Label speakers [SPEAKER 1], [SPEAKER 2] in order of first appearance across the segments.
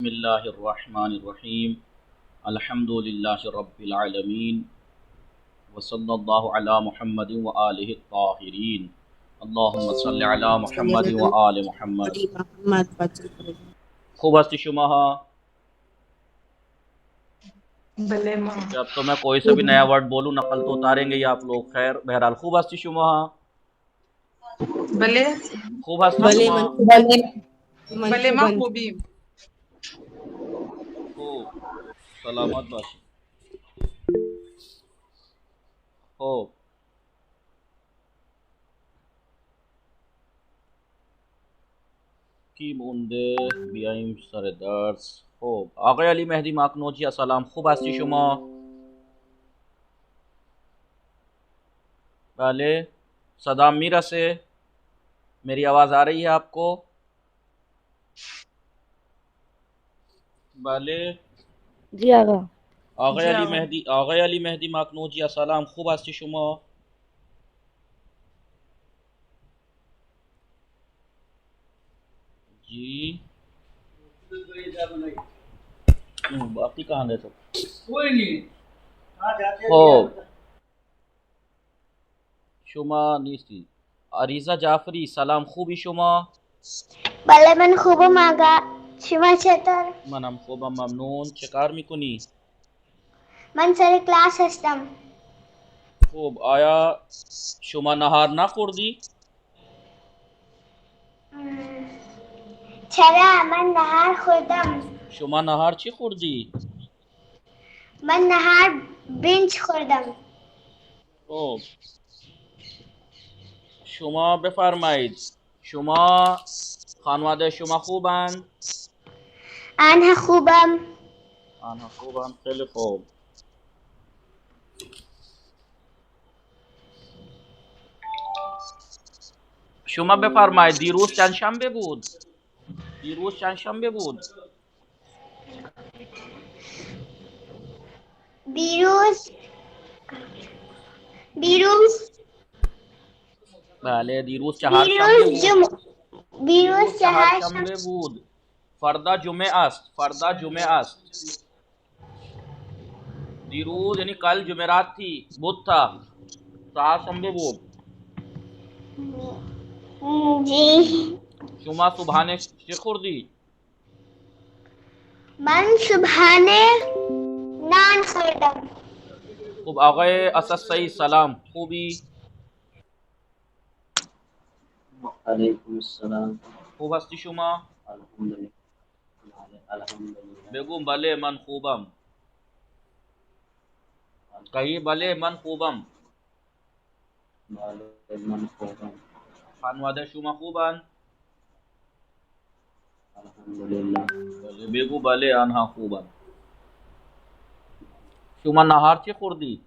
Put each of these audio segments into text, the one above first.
[SPEAKER 1] بسم اللہ الرحمن الرحیم الحمد للہ رب العالمین وصلی اللہ علی محمد وآلہ الطاہرین اللہم صلی علی محمد وآل محمد. خوب ہستی شما ہاں.
[SPEAKER 2] بلے ماں
[SPEAKER 1] جب تو میں کوئی سا بھی نیا ورڈ بولوں نقل تو اتاریں گے یا آپ لوگ. خیر بہرحال خوب ہستی شما ہاں.
[SPEAKER 2] بلے
[SPEAKER 1] خوب ہستی
[SPEAKER 3] بلے
[SPEAKER 1] شما.
[SPEAKER 2] بلے ماں خوبی
[SPEAKER 1] خوب سلامت باشی. خوب کی مونده بیایم سر درس. خوب آقای علی مهدی مکنوجی سلام. خوب هستی شما؟ بله صدام میرسه؟ میری آواز آ رہی ہے آپ کو؟ بله
[SPEAKER 3] جی آقا.
[SPEAKER 1] آقای علی مهدی مکنوجی سلام. خوب هستی شما؟ جی باقی کہاں گئے سب؟ خوب شما نیستی. عریضه جعفری سلام. خوبی شما؟
[SPEAKER 4] بله من خوبم آقا. شما چطور؟
[SPEAKER 1] منم خوبم ممنون. چه کار میکنی؟
[SPEAKER 4] من سر کلاس هستم.
[SPEAKER 1] خوب آیا شما نهار نخوردی؟
[SPEAKER 4] چرا من نهار خوردم.
[SPEAKER 1] شما نهار چی خوردی؟
[SPEAKER 4] من نهار برنج خوردم.
[SPEAKER 1] خب شما بفرمایید. شما خانواده شما خوبند؟
[SPEAKER 4] آنها خوبم.
[SPEAKER 1] آنها خوبند. خیلی خوب. شما بفرمایید دیروز چند شنبه بود؟ دیروز چند شنبه بود؟
[SPEAKER 4] بیروز
[SPEAKER 1] بله دیروز چهارشنبه بود.
[SPEAKER 4] بیروز
[SPEAKER 1] چهارشنبه بود. فردا جمعه است. فردا جمعه است. دیروز یعنی کل جمعرات تھی. بود تھا. چهارشنبه بود.
[SPEAKER 4] جی
[SPEAKER 1] شما صبحانه چی خوردی؟
[SPEAKER 4] من صبحانه نان خوردم.
[SPEAKER 1] خب آقای اسد سعید سلام. خوبی؟
[SPEAKER 5] علیکم السلام.
[SPEAKER 1] خوب هستی شما؟
[SPEAKER 5] الحمدلله.
[SPEAKER 1] بگو بله من خوبم. کہیے بله من خوبم.
[SPEAKER 5] من خوبم.
[SPEAKER 1] خانواده شما خوبند؟
[SPEAKER 5] الحمدلله.
[SPEAKER 1] بله بگو بله آنها خوبند. شما نهار چی خوردی؟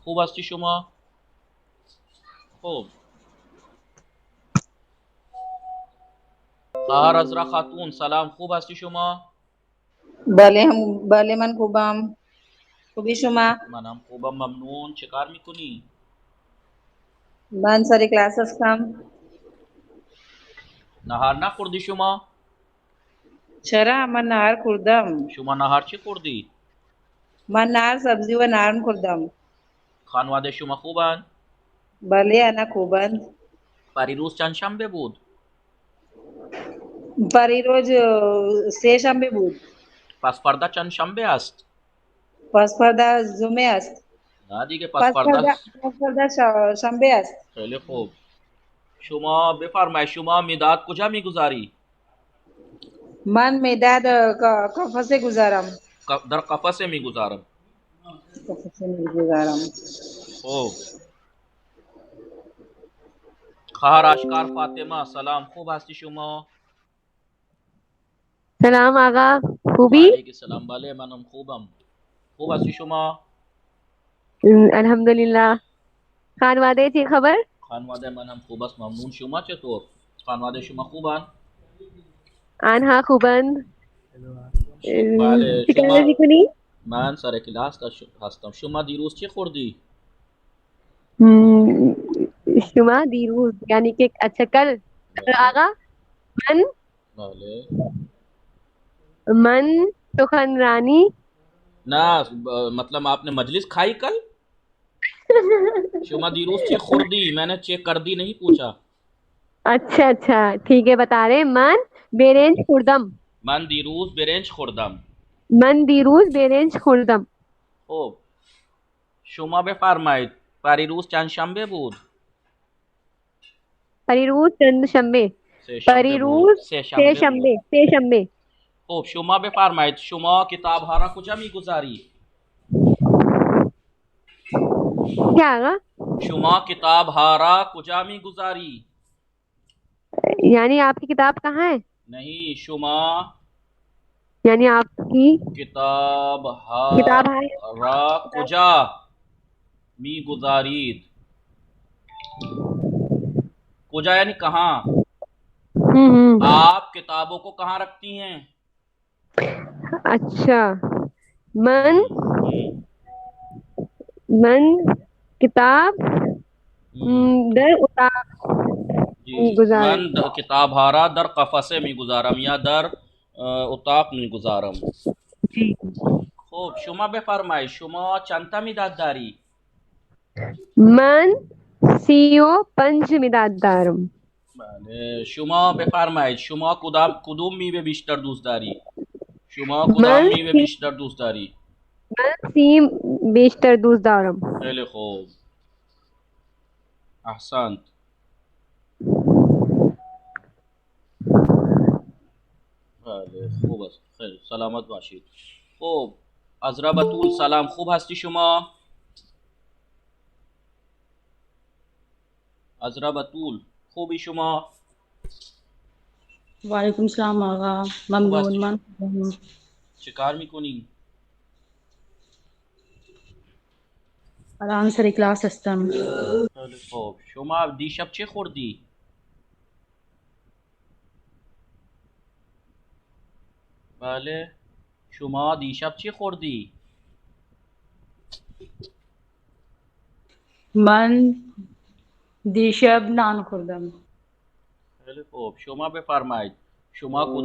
[SPEAKER 1] خوب هستی شما؟ خوب. سهر ازرا خاتون سلام. خوب هستی شما؟
[SPEAKER 6] بله من خوبم. خوبی شما؟
[SPEAKER 1] منم خوبم ممنون. چه کار میکنی؟
[SPEAKER 6] من سر کلاس هستم.
[SPEAKER 1] نهار نخوردی شما؟
[SPEAKER 6] چرا من نهار خوردم.
[SPEAKER 1] شما نهار چی خوردی؟
[SPEAKER 6] من نهار سبزی و نان خوردم.
[SPEAKER 1] خانواده شما خوبند؟
[SPEAKER 6] بله انا خوبند.
[SPEAKER 1] پریروز چند شنبه بود؟
[SPEAKER 6] پریروز سه شنبه بود.
[SPEAKER 1] پس فردا چند شنبه است؟
[SPEAKER 6] پس فردا جمعه است.
[SPEAKER 1] نه دیگه پس
[SPEAKER 6] پس
[SPEAKER 1] فردا.
[SPEAKER 6] فردا شنبه است.
[SPEAKER 1] خیلی خوب. شما بفرمایید شما مداد کجا میگذاری؟
[SPEAKER 6] من مداد قفسه گذارم.
[SPEAKER 1] در قفسه میگذارم.
[SPEAKER 6] قفسه میگذارم.
[SPEAKER 1] خوب. خواهر اشکار فاطمه سلام. خوب هستی شما؟
[SPEAKER 3] سلام آقا. خوبی؟
[SPEAKER 1] وعلیکم السلام. بله منم خوبم. خوب هستی شما؟
[SPEAKER 3] الحمدلله. خانواده چی خبر؟
[SPEAKER 1] خانواده منم خوب است ممنون. شما چطور؟ خانواده شما خوبن؟
[SPEAKER 3] آنها خوبند.
[SPEAKER 1] بله
[SPEAKER 3] چی کار
[SPEAKER 1] شما.
[SPEAKER 3] میکنی؟
[SPEAKER 1] من سر کلاس هستم. شما دیروز چی خوردی؟
[SPEAKER 3] شما دیروز یعنی کہ اچھا کل آغا من
[SPEAKER 1] بله
[SPEAKER 3] من سخنرانی
[SPEAKER 1] نا مطلب آپ نے مجلس کھائی کل؟ شما دیروز چیک خوردی، میں نے چیک کر دی نہیں پوچھا.
[SPEAKER 3] اچھا اچھا ٹھیک ہے بتا رہے من بیرنج خوردم
[SPEAKER 1] من دیروز برنج خوردم.
[SPEAKER 3] من دیروز بیرنج خوردم.
[SPEAKER 1] خب شما بفرمایید پریروز چند شنبه بود؟
[SPEAKER 3] پریروز چند شنبه
[SPEAKER 1] سه شنبه
[SPEAKER 3] پریروز
[SPEAKER 1] بود. سه
[SPEAKER 3] سه
[SPEAKER 1] شنبه بود.
[SPEAKER 3] شنبه سه شنبه.
[SPEAKER 1] خب شما بفرمایید شما کتاب ها را کجا میگذاری؟
[SPEAKER 3] کیا آگا؟
[SPEAKER 1] شما کتاب ها را کجا میگذاری؟
[SPEAKER 3] یعنی آپ کی کتاب کہاں ہے؟
[SPEAKER 1] نہیں شما
[SPEAKER 3] یعنی آپ کی
[SPEAKER 1] کتاب
[SPEAKER 3] کتاب
[SPEAKER 1] ها
[SPEAKER 3] ہے
[SPEAKER 1] را کجا میگذارید؟ کجا یعنی کہاں؟ آپ کتابوں کو کہاں رکھتی ہیں؟
[SPEAKER 3] اچھا من کتاب در اتاق
[SPEAKER 1] جی
[SPEAKER 3] گزارم.
[SPEAKER 1] من کتاب ہارا در قفسه میگذارم یا در اتاق میگذارم. خب شما بفرمایید شما چند تا مداد داری؟
[SPEAKER 3] من 35 مداد دارم.
[SPEAKER 1] بله شما بفرمایید شما کدوم میوه بیشتر دوست داری؟ شما کدام
[SPEAKER 3] من
[SPEAKER 1] میوه بیشتر دوست داری؟
[SPEAKER 3] من سیم بیشتر دوست دارم.
[SPEAKER 1] خیلی خوب احسنت. بله خوب است خیلی سلامت باشید. خب عذرا بتول سلام، خوب هستی شما؟ عذرا بتول خوبی شما؟
[SPEAKER 7] وعلیکم السلام آقا. ممنون. من
[SPEAKER 1] چه کار میکنی؟
[SPEAKER 7] الان سر کلاس هستم.
[SPEAKER 1] خیلی خوب شما دیشب چه خوردی؟ بله شما دیشب چه خوردی؟
[SPEAKER 7] من دیشب نان خوردم.
[SPEAKER 1] خیلی خوب شما بفرمایید شما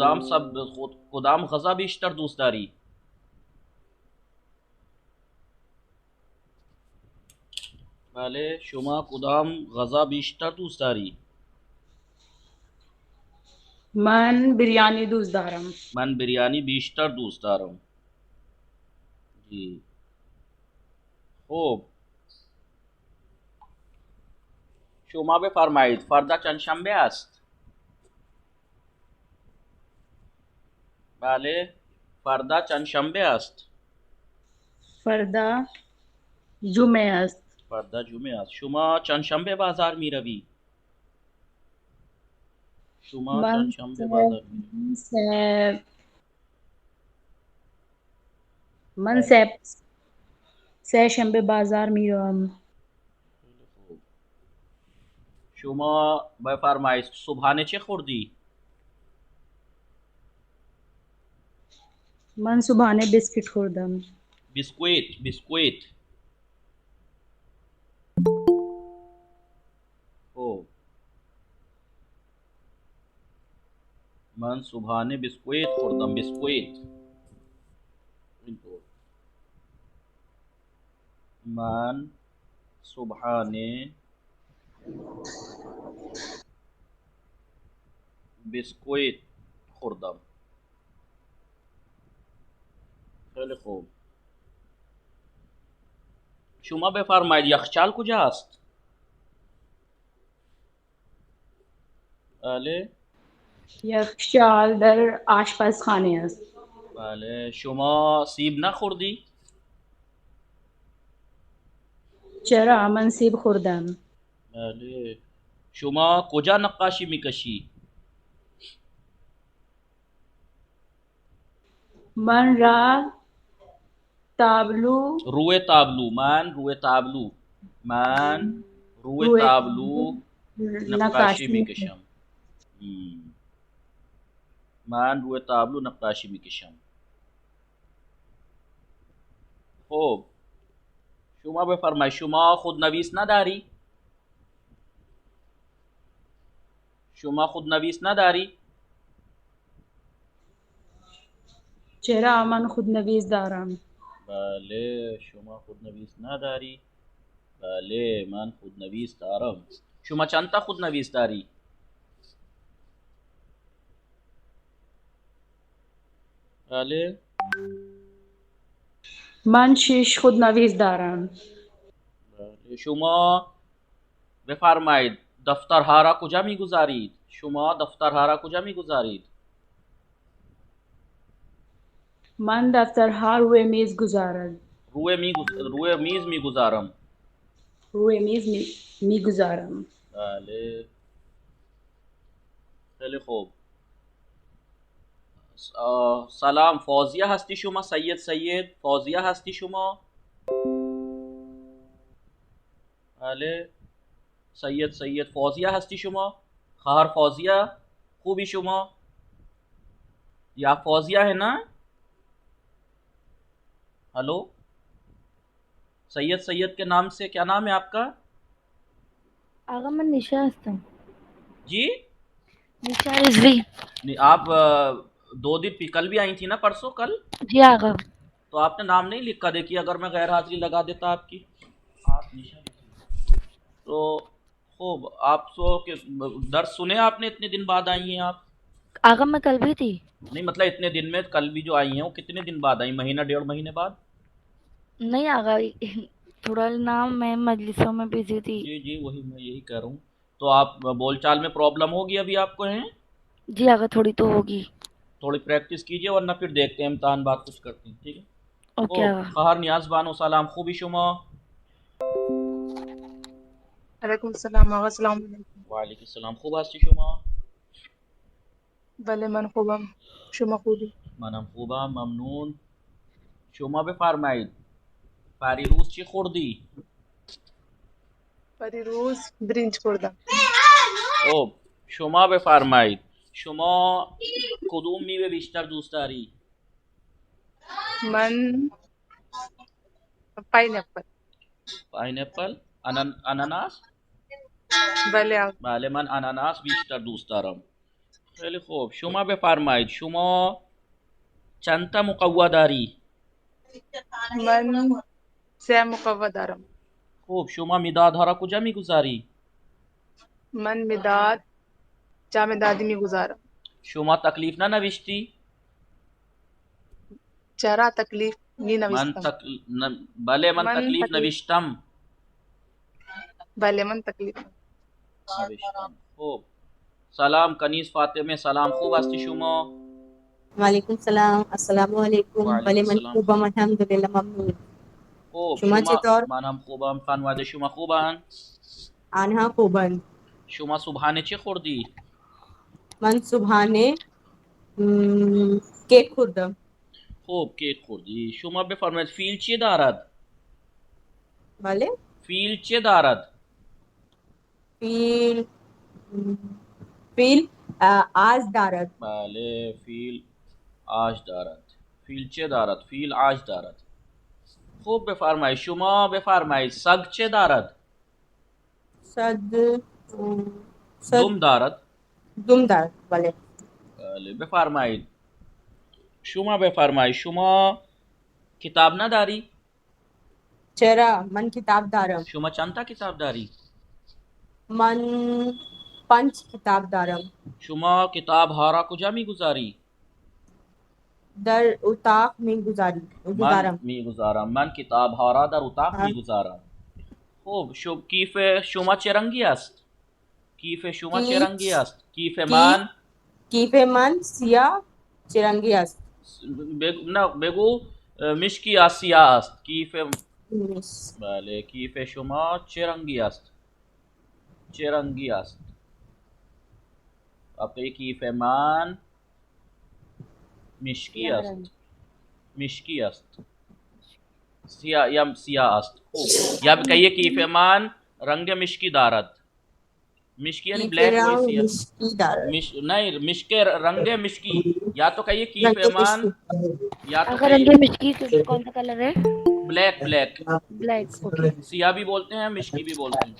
[SPEAKER 1] کدام غذا بیشتر دوست داری؟ بله شما کدام غذا بیشتر دوست داری؟
[SPEAKER 7] من بریانی دوست دارم.
[SPEAKER 1] من بریانی بیشتر دوست دارم. جی خوب شما بفرمایید فردا چند شنبه است؟ بله فردا چند شنبه است؟
[SPEAKER 7] فردا جمعه است.
[SPEAKER 1] فردا جمعه است. شما چند شنبه بازار می روی؟ شما چند شنبه بازار می روی؟
[SPEAKER 7] من سه شنبه بازار میروم.
[SPEAKER 1] شما بفرمایید صبحانه چه خوردی؟
[SPEAKER 7] من صبحانه بسکٹ خوردم.
[SPEAKER 1] بیسکویت. او من صبحانه بیسکویت خوردم. بیسکویت من صبحانه بیسکویت خوردم. خیلی خوب شما بفرمایید یخچال کجا است؟ بله
[SPEAKER 7] یخچال در آشپزخانه است.
[SPEAKER 1] بله شما سیب نخوردی؟
[SPEAKER 7] چرا؟ من سیب خوردم.
[SPEAKER 1] بله شما کجا نقاشی میکشی؟
[SPEAKER 7] من تابلو
[SPEAKER 1] روی تابلو. من روی تابلو نقاشی میکشم. من روی تابلو نقاشی میکشم. خب شما بفرمایید شما خودنویس نداری؟ شما خودنویس نداری؟
[SPEAKER 7] چرا من خودنویس دارم.
[SPEAKER 1] بله شما خودنویس نداری؟ بله من خودنویس دارم. شما چند تا خودنویس داری؟ بله
[SPEAKER 7] من 6 خودنویس دارم.
[SPEAKER 1] بله شما بفرمایید دفترها را کجا میگذارید؟ شما دفترها را کجا میگذارید؟
[SPEAKER 7] من دفترها روی میز گذارم.
[SPEAKER 1] روی میز میگذارم.
[SPEAKER 7] روی میز میگذارم.
[SPEAKER 1] بله خیلی خوب. سلام فوزیه هستی شما؟ سید فوزیه هستی شما؟ بله سید فوزیه هستی شما؟ خواهر فوزیه خوبی شما؟ یا فوزیه ہے نا؟ ہلو سید کے نام سے کیا نام ہے آپ کا؟
[SPEAKER 3] آقا میں نشا ہستم.
[SPEAKER 1] جی
[SPEAKER 3] نشا رضوی.
[SPEAKER 1] آپ 2 دن کل بھی آئی تھی نا، پرسوں کل؟
[SPEAKER 3] جی آقا.
[SPEAKER 1] تو آپ نے نام نہیں لکھا، دیکھیے اگر میں غیر حاضری لگا دیتا آپ کی. تو خوب آپ درس سنے آپ نے؟ اتنے دن بعد آئی ہیں آپ؟
[SPEAKER 3] آقا میں کل بھی تھی.
[SPEAKER 1] نہیں مطلب اتنے دن میں کل بھی جو آئی ہیں وہ کتنے دن بعد آئی؟ مہینہ 1.5 مہینے بعد؟
[SPEAKER 3] نہیں آقا تھوڑا نام میں مجلسوں میں بزی تھی.
[SPEAKER 1] جی وہی میں یہی کہہ رہا ہوں. تو آپ بول چال میں پرابلم ہوگی ابھی آپ کو ہیں؟
[SPEAKER 3] جی آقا تھوڑی تو ہوگی.
[SPEAKER 1] تھوڑی پریکٹس کیجئے ورنہ پھر دیکھتے ہیں امتحان بعد کچھ کرتے ہیں. ٹھیک ہے
[SPEAKER 3] اوکے آقا.
[SPEAKER 1] خواهر نیاز بانو سلام، خوبی شما؟
[SPEAKER 2] علیکم السلام آقا. السلام علیکم.
[SPEAKER 1] وعلیکم السلام. خوب هستی شما؟
[SPEAKER 2] بله من خوبم. شما خوبی؟
[SPEAKER 1] منم خوبم ممنون. شما بفرمایید پریروز چی خوردی؟
[SPEAKER 2] پریروز برنج خوردم.
[SPEAKER 1] خب شما بفرمایید شما کدوم میوه بیشتر دوست داری؟
[SPEAKER 2] من پاینپل.
[SPEAKER 1] پاینپل؟ اناناس؟
[SPEAKER 2] بله آقا.
[SPEAKER 1] بله من اناناس بیشتر دوست دارم. خیلی خوب شما بفرمایید شما چند تا مقوا داری؟
[SPEAKER 2] من 3 مقوا دارم.
[SPEAKER 1] خوب شما مدادها را کجا میگذاری؟
[SPEAKER 2] من مداد جامع دادی میگذارم.
[SPEAKER 1] شما تکلیف ننوشتی؟
[SPEAKER 2] چرا تکلیف می نوشتم.
[SPEAKER 1] بله من تکلیف نوشتم.
[SPEAKER 2] بله من تکلیف
[SPEAKER 1] نوشتم. خوب سلام کنیز فاطمه سلام، خوب هستی شما؟
[SPEAKER 8] وعلیکم السلام. السلام علیکم. بله من خوبم الحمدلله ممنون.
[SPEAKER 1] خوب
[SPEAKER 8] شما چطور؟
[SPEAKER 1] منم خوبم. خانواده شما خوبن؟
[SPEAKER 8] آنها خوبن.
[SPEAKER 1] شما صبحانه چی خوردی؟
[SPEAKER 8] من صبحانه کیک خوردم.
[SPEAKER 1] خوب کیک خوردی. شما بفرمایید فیل چی دارد؟
[SPEAKER 8] بله
[SPEAKER 1] فیل چی دارد؟
[SPEAKER 8] فیل آج دارد.
[SPEAKER 1] بله فیل آج دارد. فیل چه دارد؟ فیل آج دارد. خوب بفرمایید شما بفرمایید سگ چه دارد؟
[SPEAKER 8] سگ
[SPEAKER 1] دم دارد.
[SPEAKER 8] دم دارد. بله
[SPEAKER 1] بله بفرمایید شما بفرمایید شما کتاب نداری؟
[SPEAKER 8] چرا من کتاب دارم.
[SPEAKER 1] شما چند تا کتاب داری؟
[SPEAKER 8] من 5 کتاب دارم.
[SPEAKER 1] شما کتاب ها را کجا میگذاری؟
[SPEAKER 8] در اتاق میگذارم.
[SPEAKER 1] من کتاب ها را در اتاق میگذارم. خوب کیف شما چه رنگی است؟ کیف شما چه رنگی است؟ کیف من
[SPEAKER 8] سیاه چه رنگی است؟
[SPEAKER 1] بگو مشکی یا سیاه است. کیف بله کیف شما چه رنگی است؟ چه رنگی است؟ آپ کا کیف من مشکی است. مشکی است. سیاه است. یا کہیے کیف من رنگ مشکی دارد. مشکی یعنی بلیک نہیں مشک رنگ مشکی. یا تو کہیے کیف من یا تو
[SPEAKER 3] رنگ مشکی کون سا کلر ہے؟
[SPEAKER 1] Black black
[SPEAKER 3] black. اوکے.
[SPEAKER 1] سیاہ بھی بولتے ہیں مشکی بھی بولتے ہیں.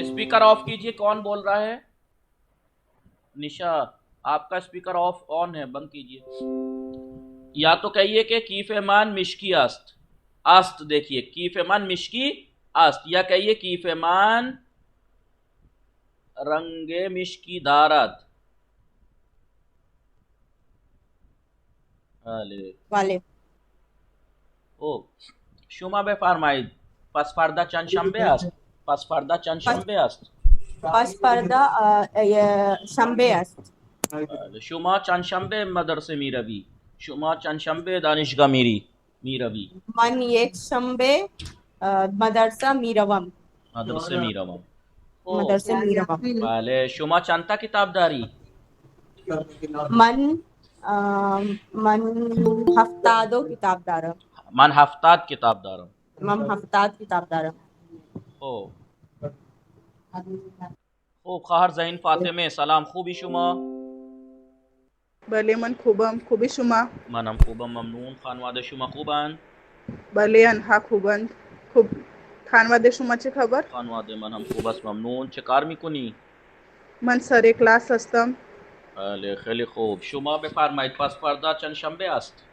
[SPEAKER 1] اسپیکر آف کیجئے. کون بول رہا ہے؟ نشا آپ کا اسپیکر آف آن ہے, بند کیجئے. یا تو کہیے کہ کیف من مشکی است. است دیکھیے کیف من مشکی است, یا کہیے کیف من رنگ مشکی دارد.
[SPEAKER 8] والے
[SPEAKER 1] او شما بفرمایید پس فردا چند شنبه است. پس فردا چند شنبه است.
[SPEAKER 8] پس پردہ شنبه است.
[SPEAKER 1] شما چند شنبه مدرسه می روی. شما چند شنبه دانشگاه می روی.
[SPEAKER 8] من یک شنبه مدرسه میروم.
[SPEAKER 1] مدرسه می روم.
[SPEAKER 8] مدرسه میروم.
[SPEAKER 1] بله. شما چند تا کتاب داری؟
[SPEAKER 8] من 70 کتاب دارم.
[SPEAKER 1] من 70 کتاب دارم.
[SPEAKER 8] من 70 کتاب دارم.
[SPEAKER 1] خوب خواهر زین فاطمه سلام, خوبی شما؟
[SPEAKER 2] بله من خوبم. خوبی شما؟
[SPEAKER 1] منم خوبم ممنون. خانواده شما خوبند؟
[SPEAKER 2] بله آنها خوبند. خوب. خانواده شما چه خبر؟
[SPEAKER 1] خانواده من هم خوب است ممنون. چه کار میکنی؟
[SPEAKER 2] من سر کلاس هستم.
[SPEAKER 1] بله خیلی خوب. شما بفرمایید پس فردا چند شنبه است؟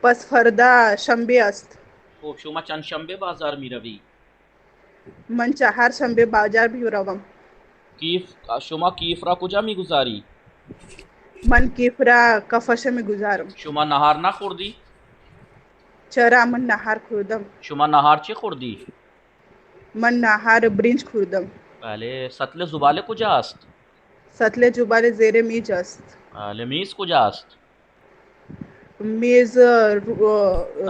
[SPEAKER 2] پس فردا شنبه است.
[SPEAKER 1] خوب شما چند شنبه بازار می روی؟
[SPEAKER 2] من 4 شنبه بازار میروم.
[SPEAKER 1] شما کیف را کجا میگذاری؟
[SPEAKER 2] من کیف را کفش میگذارم.
[SPEAKER 1] شما نهار نخوردی؟
[SPEAKER 2] چرا من نهار خوردم.
[SPEAKER 1] شما نهار چی خوردی؟
[SPEAKER 2] من نهار برنج خوردم.
[SPEAKER 1] بله. سطل زباله کجا است؟
[SPEAKER 2] سطل زباله زیر میز است.
[SPEAKER 1] بله. میز کجا است؟
[SPEAKER 2] میز
[SPEAKER 1] در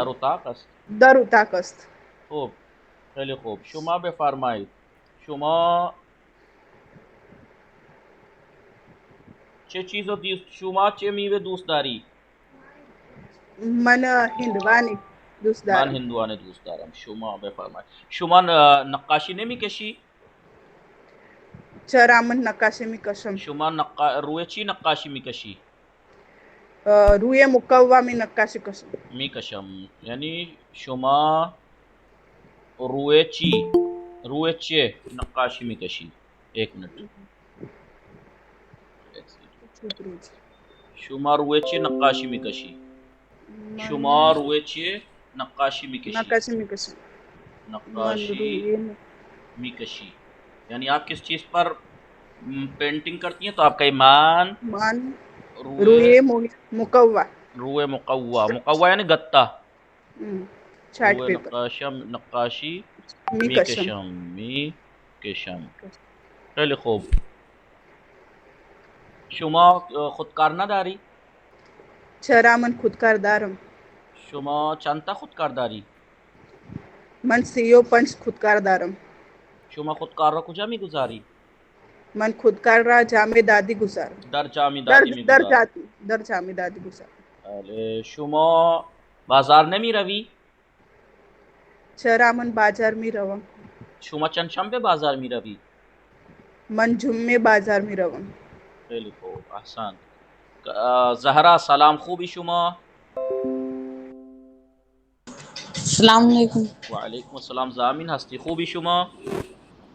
[SPEAKER 1] اتاق است.
[SPEAKER 2] در اتاق است.
[SPEAKER 1] خوب خیلی خوب. شما بفرمایید شما چه چیز شما چه میوه دوست داری؟
[SPEAKER 2] من هندوانه دوست دارم.
[SPEAKER 1] من هندوانه دوست دارم. شما بفرمایید شما نقاشی نمیکشی؟
[SPEAKER 2] چرا من نقاشی میکشم.
[SPEAKER 1] شما روی چی نقاشی میکشی؟
[SPEAKER 2] روی مکوه می نقاشی کشم.
[SPEAKER 1] میکشم. یعنی شما روی چی روی چه نقاشی میکشی؟ ایک منٹ. شما روی چه نقاشی میکشی؟ شما روی چه نقاشی میکشی؟
[SPEAKER 2] نقاشی میکشم.
[SPEAKER 1] نقاشی میکشی یعنی آپ کس چیز پر پینٹنگ کرتی ہیں تو آپ کا ایمان
[SPEAKER 2] روی مکوہ.
[SPEAKER 1] روی مقوہ. مقوہ یعنی گتا.
[SPEAKER 2] چارٹ
[SPEAKER 1] روی
[SPEAKER 2] پیپر.
[SPEAKER 1] نقاشی
[SPEAKER 2] میکشم.
[SPEAKER 1] میکشم. خیلی خوب. شما خودکار نداری؟
[SPEAKER 2] چرا من خودکار دارم.
[SPEAKER 1] شما چند تا خودکار داری؟
[SPEAKER 2] من 35 خودکار دارم.
[SPEAKER 1] شما خودکار را کجا میگذاری؟
[SPEAKER 2] من خودکار را جامع دادی گذارم.
[SPEAKER 1] در جامع دادی میگذاری.
[SPEAKER 2] در جامع دادی گذارم.
[SPEAKER 1] بله. شما بازار نمی روی؟
[SPEAKER 2] چرا من بازار می روم.
[SPEAKER 1] شما چند شنبه بازار می روی؟
[SPEAKER 2] من جمعه بازار می روم.
[SPEAKER 1] خیلی خوب احسن. زهرا سلام, خوبی شما؟
[SPEAKER 9] السلام علیکم.
[SPEAKER 1] وعلیکم السلام. زامین هستی, خوبی شما؟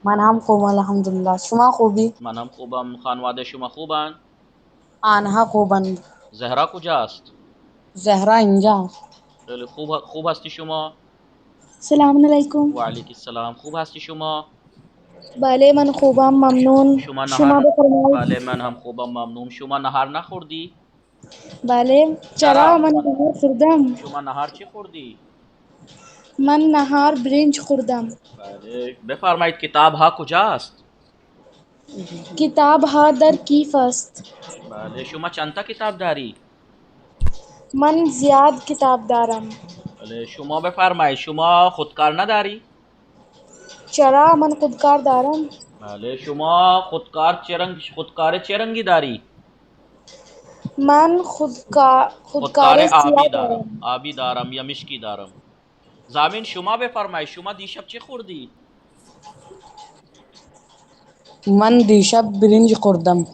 [SPEAKER 9] من هم خوبم الحمدلله. شما خوبی؟
[SPEAKER 1] من هم خوبم. خانواده شما خوبن؟
[SPEAKER 9] آنها خوبند.
[SPEAKER 1] زهرا کجا است؟
[SPEAKER 9] زهرا اینجا.
[SPEAKER 1] خیلی خوب هستی شما؟
[SPEAKER 9] السلام علیکم.
[SPEAKER 1] وعلیکم السلام. خوب هستی شما؟
[SPEAKER 9] بله من خوبم ممنون. شما بفرمایید.
[SPEAKER 1] بله من هم خوبم ممنون. شما نهار نخوردی؟
[SPEAKER 9] بله. چرا من نهار خوردم.
[SPEAKER 1] شما نهار چی خوردی؟
[SPEAKER 9] من نهار برنج خوردم.
[SPEAKER 1] بله. بفرمایید کتاب ها کجا است؟
[SPEAKER 9] کتاب ها در کیف است.
[SPEAKER 1] بله. شما چند تا کتاب داری؟
[SPEAKER 9] من زیاد کتاب دارم.
[SPEAKER 1] بله. شما بفرمایید شما خودکار نداری؟
[SPEAKER 9] چرا من خودکار دارم.
[SPEAKER 1] بله. شما خودکار چه رنگی داری؟
[SPEAKER 9] من خودکار
[SPEAKER 1] آبی دارم. آبی دارم یا مشکی دارم. زامین شما بفرمایید شما دیشب چه خوردی؟
[SPEAKER 9] من دیشب برنج خوردم.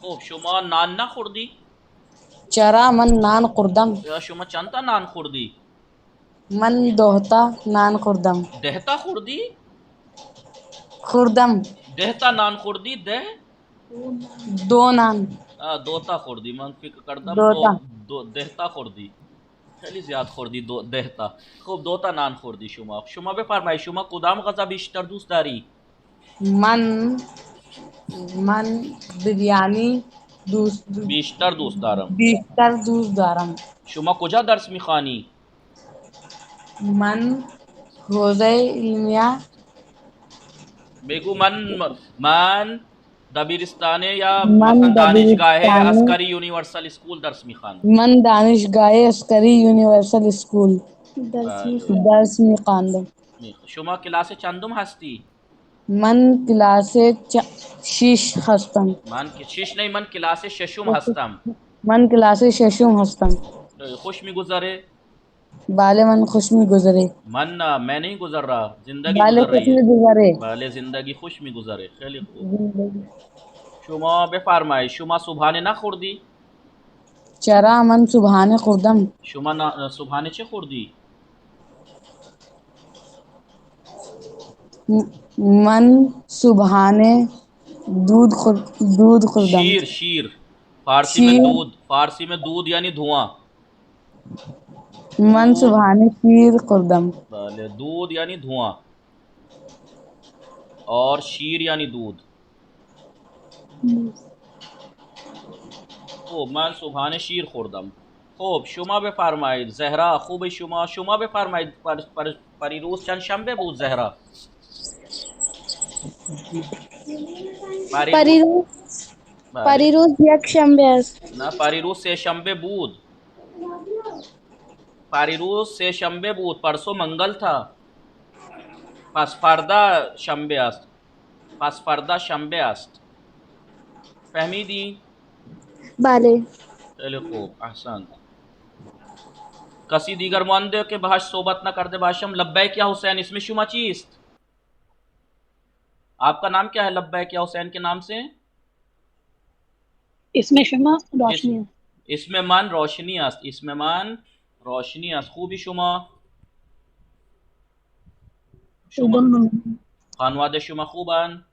[SPEAKER 1] خب شما نان نخوردی؟
[SPEAKER 9] چرا من نان خوردم.
[SPEAKER 1] یا شما چند تا نان خوردی؟
[SPEAKER 9] من دوتا نان خوردم.
[SPEAKER 1] دهتا خوردی؟
[SPEAKER 9] خوردم.
[SPEAKER 1] دهتا نان خوردی؟ ده؟
[SPEAKER 9] دو نان.
[SPEAKER 1] دوتا خوردی. من فکر کردم
[SPEAKER 9] دوتا.
[SPEAKER 1] دهتا خوردی. خیلی زیاد خوردی دهتا. خب دوتا نان خوردی شما. شما بفرمایید شما کدام غذا بیشتر دوست داری؟
[SPEAKER 9] من بریانی
[SPEAKER 1] بیشتر دوست دارم.
[SPEAKER 9] بیشتر دوست دارم.
[SPEAKER 1] شما کجا درس میخوانی؟
[SPEAKER 9] من حوزه علمیه.
[SPEAKER 1] بگو من دبیرستان یا
[SPEAKER 9] من
[SPEAKER 1] مثلا دانشگاه
[SPEAKER 9] دبیرستان.
[SPEAKER 1] عسکری یونیورسل اسکول درس میخوانم.
[SPEAKER 9] من دانشگاه عسکری یونیورسل اسکول درس میخواندم.
[SPEAKER 1] شما کلاس چندم هستی؟
[SPEAKER 9] من کلاس 6 هستم.
[SPEAKER 1] من که 6 نہیں، من کلاس 6م هستم.
[SPEAKER 9] من کلاس 6 هستم.
[SPEAKER 1] خوش میگذره؟
[SPEAKER 9] بله من خوش میگذره.
[SPEAKER 1] من نہیں گزر رہا، زندگی
[SPEAKER 9] بله
[SPEAKER 1] گزر
[SPEAKER 9] خوش
[SPEAKER 1] رہی ہے.
[SPEAKER 9] میگذره.
[SPEAKER 1] بله زندگی خوش میگذره. خیلی خوب. شما بفرمایید شما صبحانه نخوردی؟
[SPEAKER 9] چرا من صبحانه خوردم.
[SPEAKER 1] شما صبحانه چه خوردی؟
[SPEAKER 9] من صبحانه دودھ خوردم.
[SPEAKER 1] شیر. فارسی میں دودھ، فارسی میں دودھ یعنی دھواں.
[SPEAKER 9] من صبحانه شیر خوردم.
[SPEAKER 1] بله دودھ یعنی دھواں اور شیر یعنی دودھ. خب من صبحانه شیر خوردم. خب شما بفرمایید زهرا خوب شما بفرمایید پریروز چند شنبه بود زهرا؟
[SPEAKER 9] پریروز یک شنبه است.
[SPEAKER 1] نه پریروز سه شنبه بود. پریروز سه شنبه بود. پرسو منگل تھا. پس فردا شنبه است. پس فردا شنبه است. فهمیدی؟
[SPEAKER 9] بله.
[SPEAKER 1] خیلی خوب احسنت. کسی دیگر مانده که باهاش صحبت نکرده باشم؟ لبیک یا حسین اسم شما چیست؟ آپ کا نام کیا ہے لبیک یا حسین کے نام سے؟
[SPEAKER 7] اسم شما روشنی.
[SPEAKER 1] اسم من روشنی است. اسم من روشنی است. خوبی شما؟ خانواده شما خوبن؟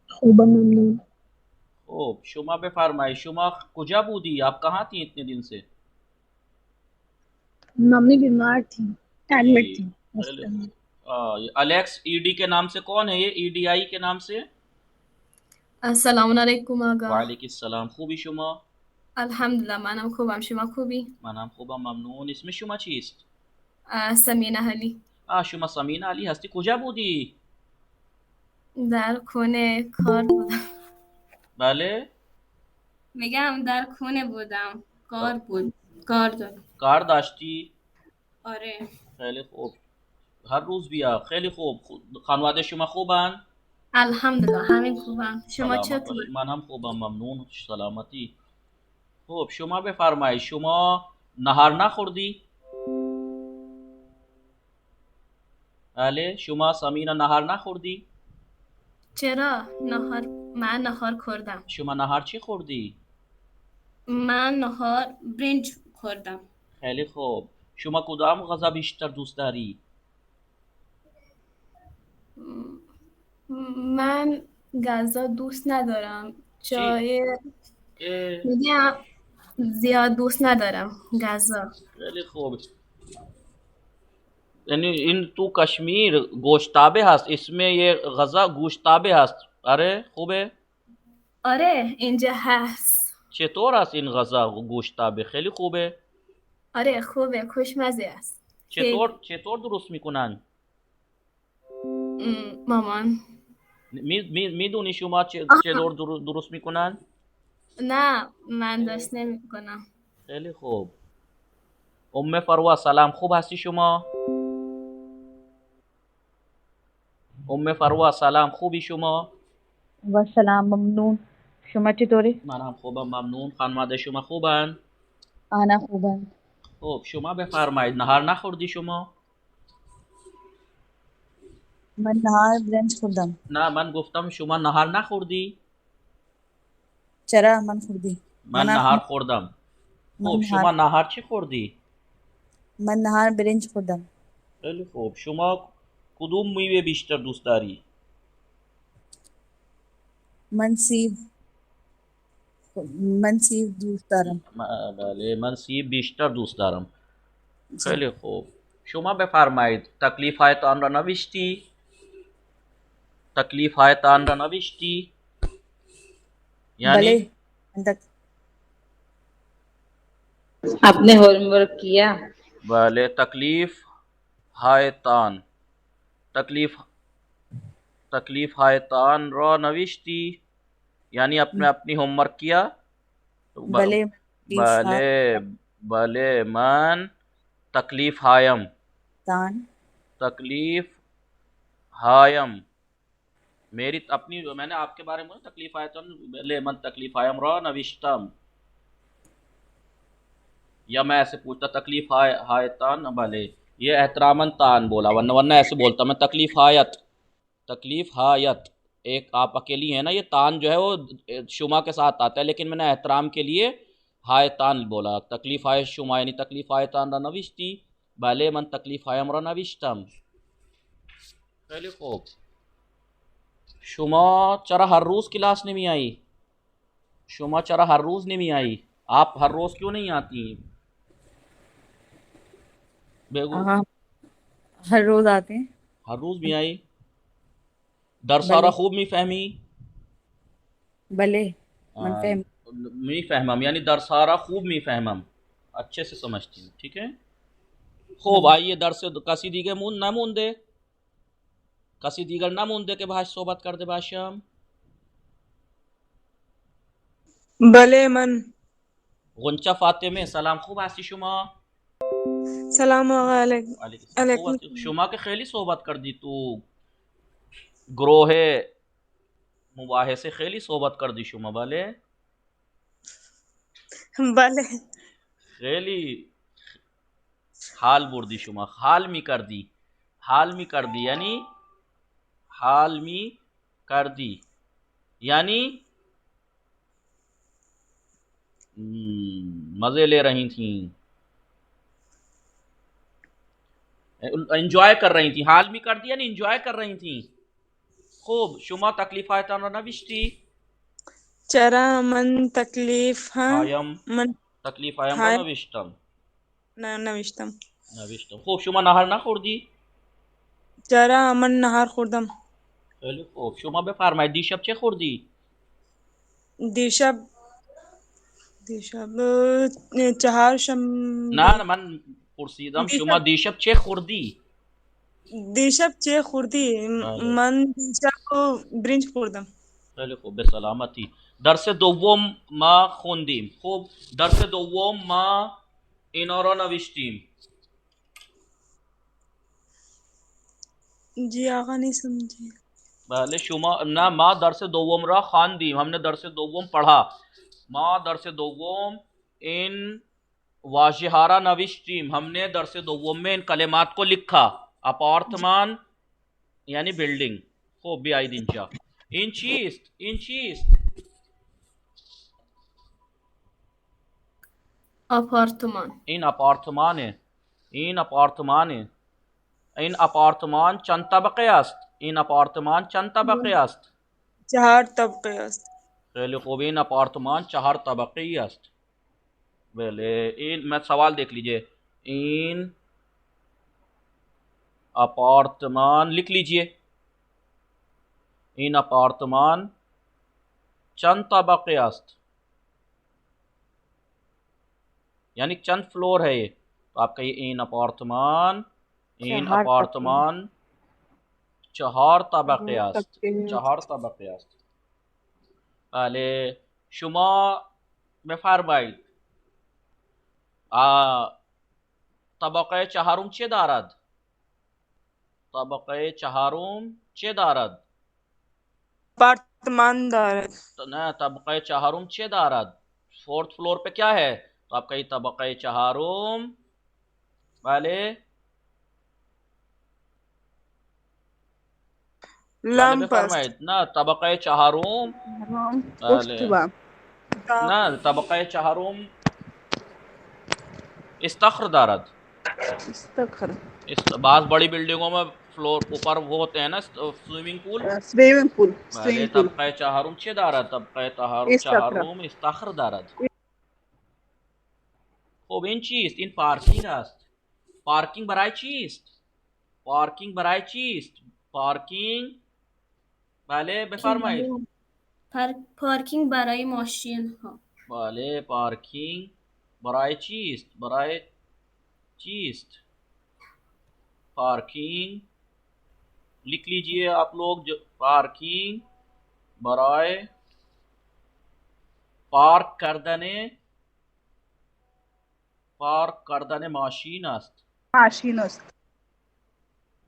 [SPEAKER 7] خوبم ممنون.
[SPEAKER 1] خوب شما بفرمایید شما کجا بودی؟ آپ کہاں تھی اتنے دن سے؟
[SPEAKER 7] ممی بیمار تھی، ایڈمٹ تھی.
[SPEAKER 1] الیکس ای ڈی کے نام سے کون ہے یہ؟ ای ڈی آئی کے نام سے؟
[SPEAKER 10] السلام علیکم آقا.
[SPEAKER 1] وعلیکم السلام. خوبی شما؟
[SPEAKER 10] الحمدلله منم خوبم. شما خوبی؟
[SPEAKER 1] منم خوبم ممنون. اسم شما چیست؟
[SPEAKER 10] سمینه علی.
[SPEAKER 1] شما سمینه علی هستی. کجا بودی؟
[SPEAKER 10] در خونه کار بودم.
[SPEAKER 1] بله؟
[SPEAKER 10] میگم در خونه بودم، کار بود، کار دارم.
[SPEAKER 1] کار داشتی؟
[SPEAKER 10] آره.
[SPEAKER 1] خیلی خوب. هر روز بیا. خیلی خوب. خانواده شما خوبن؟
[SPEAKER 10] الحمدلله همین خوبم. شما چطور؟
[SPEAKER 1] من هم خوبم ممنون. سلامتی. خب شما بفرمایید شما نهار نخوردی؟ بله شما سمینه نهار نخوردی؟
[SPEAKER 10] چرا؟ من نهار خوردم.
[SPEAKER 1] شما نهار چی خوردی؟
[SPEAKER 10] من نهار برنج خوردم.
[SPEAKER 1] خیلی خوب. شما کدام غذا بیشتر دوست داری؟
[SPEAKER 10] من غذا دوست ندارم. میگم زیاد دوست ندارم غذا.
[SPEAKER 1] خیلی خوب. یعنی این تو کشمیر گوشتابه هست، اسم یه غذا گوشتابه هست. آره خوبه؟
[SPEAKER 10] آره اینجا هست.
[SPEAKER 1] چطور است این غذا گوشتابه؟ خیلی خوبه؟
[SPEAKER 10] آره خوبه، خوشمزه است.
[SPEAKER 1] چطور درست میکنن؟
[SPEAKER 10] مامان.
[SPEAKER 1] میدونی شما چطور درست میکنن؟
[SPEAKER 10] نه من درست نمیکنم.
[SPEAKER 1] خیلی خوب. ام فروه سلام، خوب هستی شما؟ ام فروه سلام، خوبی شما؟
[SPEAKER 9] و سلام ممنون. شما چطوری؟
[SPEAKER 1] منم خوبم ممنون. خانواده شما خوبن؟
[SPEAKER 9] آنا خوبم.
[SPEAKER 1] خب شما بفرمایید نهار نخوردی شما؟
[SPEAKER 9] من نهار برنج خوردم.
[SPEAKER 1] نه من گفتم شما نهار نخوردی؟
[SPEAKER 9] چرا من خوردی؟
[SPEAKER 1] من نهار خوردم. خب شما نهار چی خوردی؟
[SPEAKER 9] من نهار برنج خوردم.
[SPEAKER 1] خیلی خوب. شما کدوم میوه بیشتر دوست داری؟
[SPEAKER 9] من سیب دوست دارم.
[SPEAKER 1] بله من سیب بیشتر دوست دارم. خیلی خوب. شما بفرمایید تکلیف هایتان را نوشتی؟ تکلیف هایتان را نوشتی؟ یعنی
[SPEAKER 9] بله.
[SPEAKER 6] آپ نے ہوم ورک کیا؟
[SPEAKER 1] بله تکلیف هایتان تکلیف هایتان را نوشتی؟ یعنی اپنی ہوم ورک کیا؟
[SPEAKER 9] بله.
[SPEAKER 1] بله من تکلیف هایم. تکلیف ہایم میری اپنی میں نے آپ کے بارے میں تکلیف ہایتان بله من تکلیف ہایم را نوشتم. یا میں ایسے پوچھتا تکلیف ہایتان بھلے یہ احتراماً تان بولا ورنہ ایسے بولتا میں تکلیف ہایت ایک آپ اکیلی ہیں نا، یہ تان جو ہے وہ شما کے ساتھ آتا ہے، لیکن میں نے احترام کے لیے ہایتان بولا. تکلیف ہای شما یعنی تکلیف ہایتان را نوشتی؟ بله من تکلیف هایم را نوشتم. خیلی خوب. شما چرا هر روز کلاس نمی آئی؟ شما چرا ہر روز نمی آئی؟ آپ ہر روز کیوں نہیں آتی؟
[SPEAKER 9] ہر روز آتے ہیں.
[SPEAKER 1] ہر روز بھی آئی. درس سارا خوب می فهمی؟
[SPEAKER 9] بله من فهم.
[SPEAKER 1] می فهمم یعنی درس سارا خوب می فهمم، اچھے سے سمجھتی ہوں. ٹھیک ہے. خوب آئیے درس کسی دیگر نمونده کسی دیگر نمونده که باهاش صحبت کرده باشم؟
[SPEAKER 2] بله من.
[SPEAKER 1] غنچه فاطمه سلام، خوب هستی شما؟
[SPEAKER 2] سلام آقا علیکم.
[SPEAKER 1] شما که خیلی صحبت کردی تو گروه مباحثه خیلی صحبت کردی شما. بله
[SPEAKER 2] بله
[SPEAKER 1] خیلی حال بردی شما. حال می کردی یعنی حال می کردی یعنی مزے لے رہی تھیں، انجوائے کر رہی تھیں. حال می کر دی یعنی انجوائے کر رہی تھیں. خوب. شما تکلیف هایتان را نوشتی؟
[SPEAKER 2] چرا من تکلیف
[SPEAKER 1] هایم را نوشتم.
[SPEAKER 2] نوشتم.
[SPEAKER 1] خوب. شما نهار نخوردی؟
[SPEAKER 2] چرا من نهار خوردم.
[SPEAKER 1] خیلی خوب. شما بفرمایید دیشب چه خوردی؟
[SPEAKER 2] دیشب چهارشنبه.
[SPEAKER 1] نه من پرسیدم شما دیشب چه خوردی؟
[SPEAKER 2] دیشب چه خوردی؟ من دیشب برنج خوردم.
[SPEAKER 1] خیلی خوب به سلامتی. درس دوم ما خوندیم. خوب درس دوم ما اینا را نوشتیم.
[SPEAKER 2] جی آقا نہیں سمجھے.
[SPEAKER 1] بله شما نه ما درس دوم را خواندیم، ہم نے درس دوم پڑھا. ما درس دوم این واژه را نوشتیم. ہم نے درس دوم میں ان کلمات کو لکھا. اپارتمان یعنی بلڈنگ. خوب بیایید اینجا. این چیست؟
[SPEAKER 10] آپارتمان.
[SPEAKER 1] این آپارتمانه. این آپارتمان چند طبقه است؟ این آپارتمان چند طبقه است؟
[SPEAKER 2] 4 طبقه است.
[SPEAKER 1] خیلی خوب. این آپارتمان 4 طبقه است. بله این میں سوال دیکھ لیجئے. این آپارتمان لکھ لیجئے. این آپارتمان چند طبقه است یعنی چند فلور ہے یہ. تو آپ کہیے این آپارتمان 4 طبقه است. 4 طبقه است. بله شما بفرمایید طبقه چهارم چه دارد؟ طبقه چهارم چه دارد؟
[SPEAKER 2] آپارتمان دارد.
[SPEAKER 1] نه طبقه چهارم چه دارد؟ 4th فلور پہ کیا ہے؟ تو آپ کہیے طبقه چهارم. بله
[SPEAKER 2] لامپ است.
[SPEAKER 1] بفرمایید. نه طبقه چهارم بله نہ طبقہ چہارم استخر دارد.
[SPEAKER 2] استخر.
[SPEAKER 1] بعض بڑی بلڈنگوں میں فلور اوپر وہ ہوتے ہیں نا سوئمنگ پول.
[SPEAKER 2] Swimming pool.
[SPEAKER 1] بله طبقه چهارم چه دارد؟ طبقه چهارم استخر دارد. خب این چیست؟ این پارکینگ است. پارکینگ برای چیست؟ پارکینگ برای چیست؟ پارکینگ بله بفرمایید.
[SPEAKER 10] پارکینگ برای ماشین ها.
[SPEAKER 1] بله پارکینگ برای چیست؟ برای چیست؟ پارکینگ لکھ لیجئے آپ لوگ. پارکینگ برای پارک کردن ماشین است.
[SPEAKER 2] ماشین است.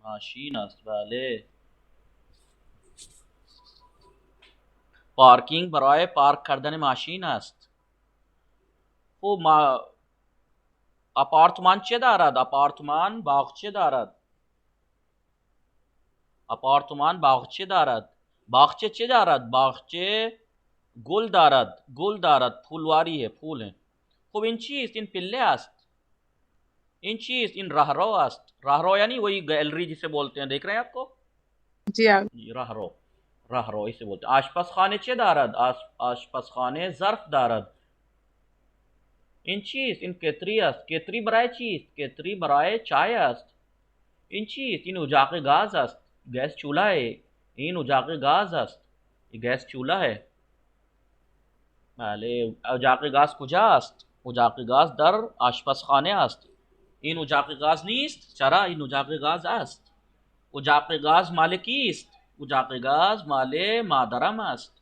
[SPEAKER 1] ماشین است بله. پارکینگ برای پارک کردن ماشین است. خب آپارتمان چه دارد؟ آپارتمان باغچه دارد. آپارتمان باغچه دارد. باغچه چه دارد؟ باغچه گل دارد. گل دارد پھولواری ہے، پھول ہیں. خب این چیست؟ این پله است. این چیست؟ این راهرو است. راهرو یعنی وہی گیلری جسے بولتے ہیں، دیکھ رہے ہیں آپ کو
[SPEAKER 2] جی ہاں
[SPEAKER 1] جی. راهرو اسے بولتے ہیں. آشپزخانه چه دارد؟ آشپزخانه ظرف دارد. این چیست؟ این کتری است. کتری برای چیست؟ کتری برای چای است. این چیست؟ این اجاق گاز است. گیس چولها ہے. این اجاق گاز است. یہ گیس چولها ہے. بله اجاق گاز کجا است؟ اجاق گاز در آشپزخانه است. این اجاق گاز نیست؟ چرا این اجاق گاز است. اجاق گاز مال کیست؟ اجاق گاز مال مادرم است.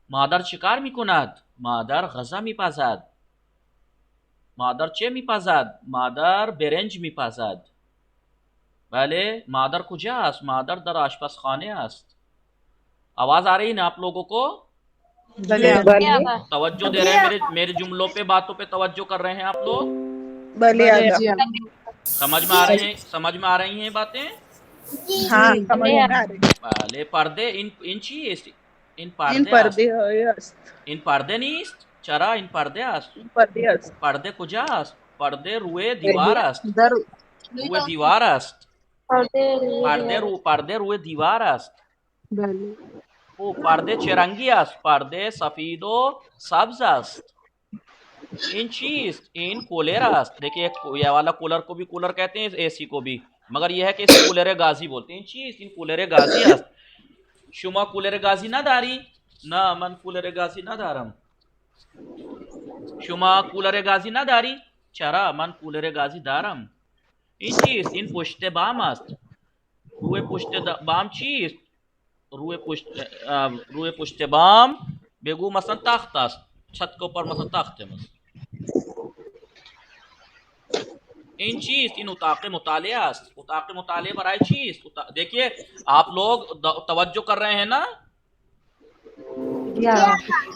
[SPEAKER 1] مادر چیکار میکند؟ مادر غذا میپزد. مادر چه میپزد؟ مادر برنج میپزد. بله مادر کجا است؟ مادر در آشپزخانه است. آواز آ رہی نا آپ لوگوں کو؟ توجہ دے رہے ہیں میرے جملوں پہ، باتوں پہ توجہ کر رہے ہیں آپ لوگ؟ سمجھ میں آ رہے ہیں؟ سمجھ میں آ رہی ہیں باتیں؟
[SPEAKER 2] ہاں سمجھ میں آ رہی.
[SPEAKER 1] بله پرده این چیست؟ این
[SPEAKER 2] این
[SPEAKER 1] پرده
[SPEAKER 2] پرده
[SPEAKER 1] است. این پرده نیست؟ چرا این پرده است.
[SPEAKER 2] پرده است.
[SPEAKER 1] پرده کجا است؟ پرده روی دیوار است. روی دیوار است. پرده روی دیوار است. او پرده چه رنگی است؟ پرده سفید و سبز است. این چیست؟ این کولر است. دیکھیے یہ والا کولر کو بھی کولر کہتے ہیں، اے سی کو بھی، مگر یہ ہے کہ اسے کولر گازی بولتے ہیں. این چیست؟ این کولر گازی است. شما کولر گازی نداری؟ نه من کولر گازی ندارم. شما کولر گازی نداری؟ چرا من کولر گازی دارم. این چیست؟ این پشت بام است. روی پشت بام چیست؟ روی پشت بام بگو مثلا تخت است. چھت کے اوپر مثلا تخت ہے مثلا. این چیست؟ این اتاق مطالعه است. اتاق مطالعه برای چیست؟ دیکھیے آپ لوگ توجہ کر رہے ہیں نا؟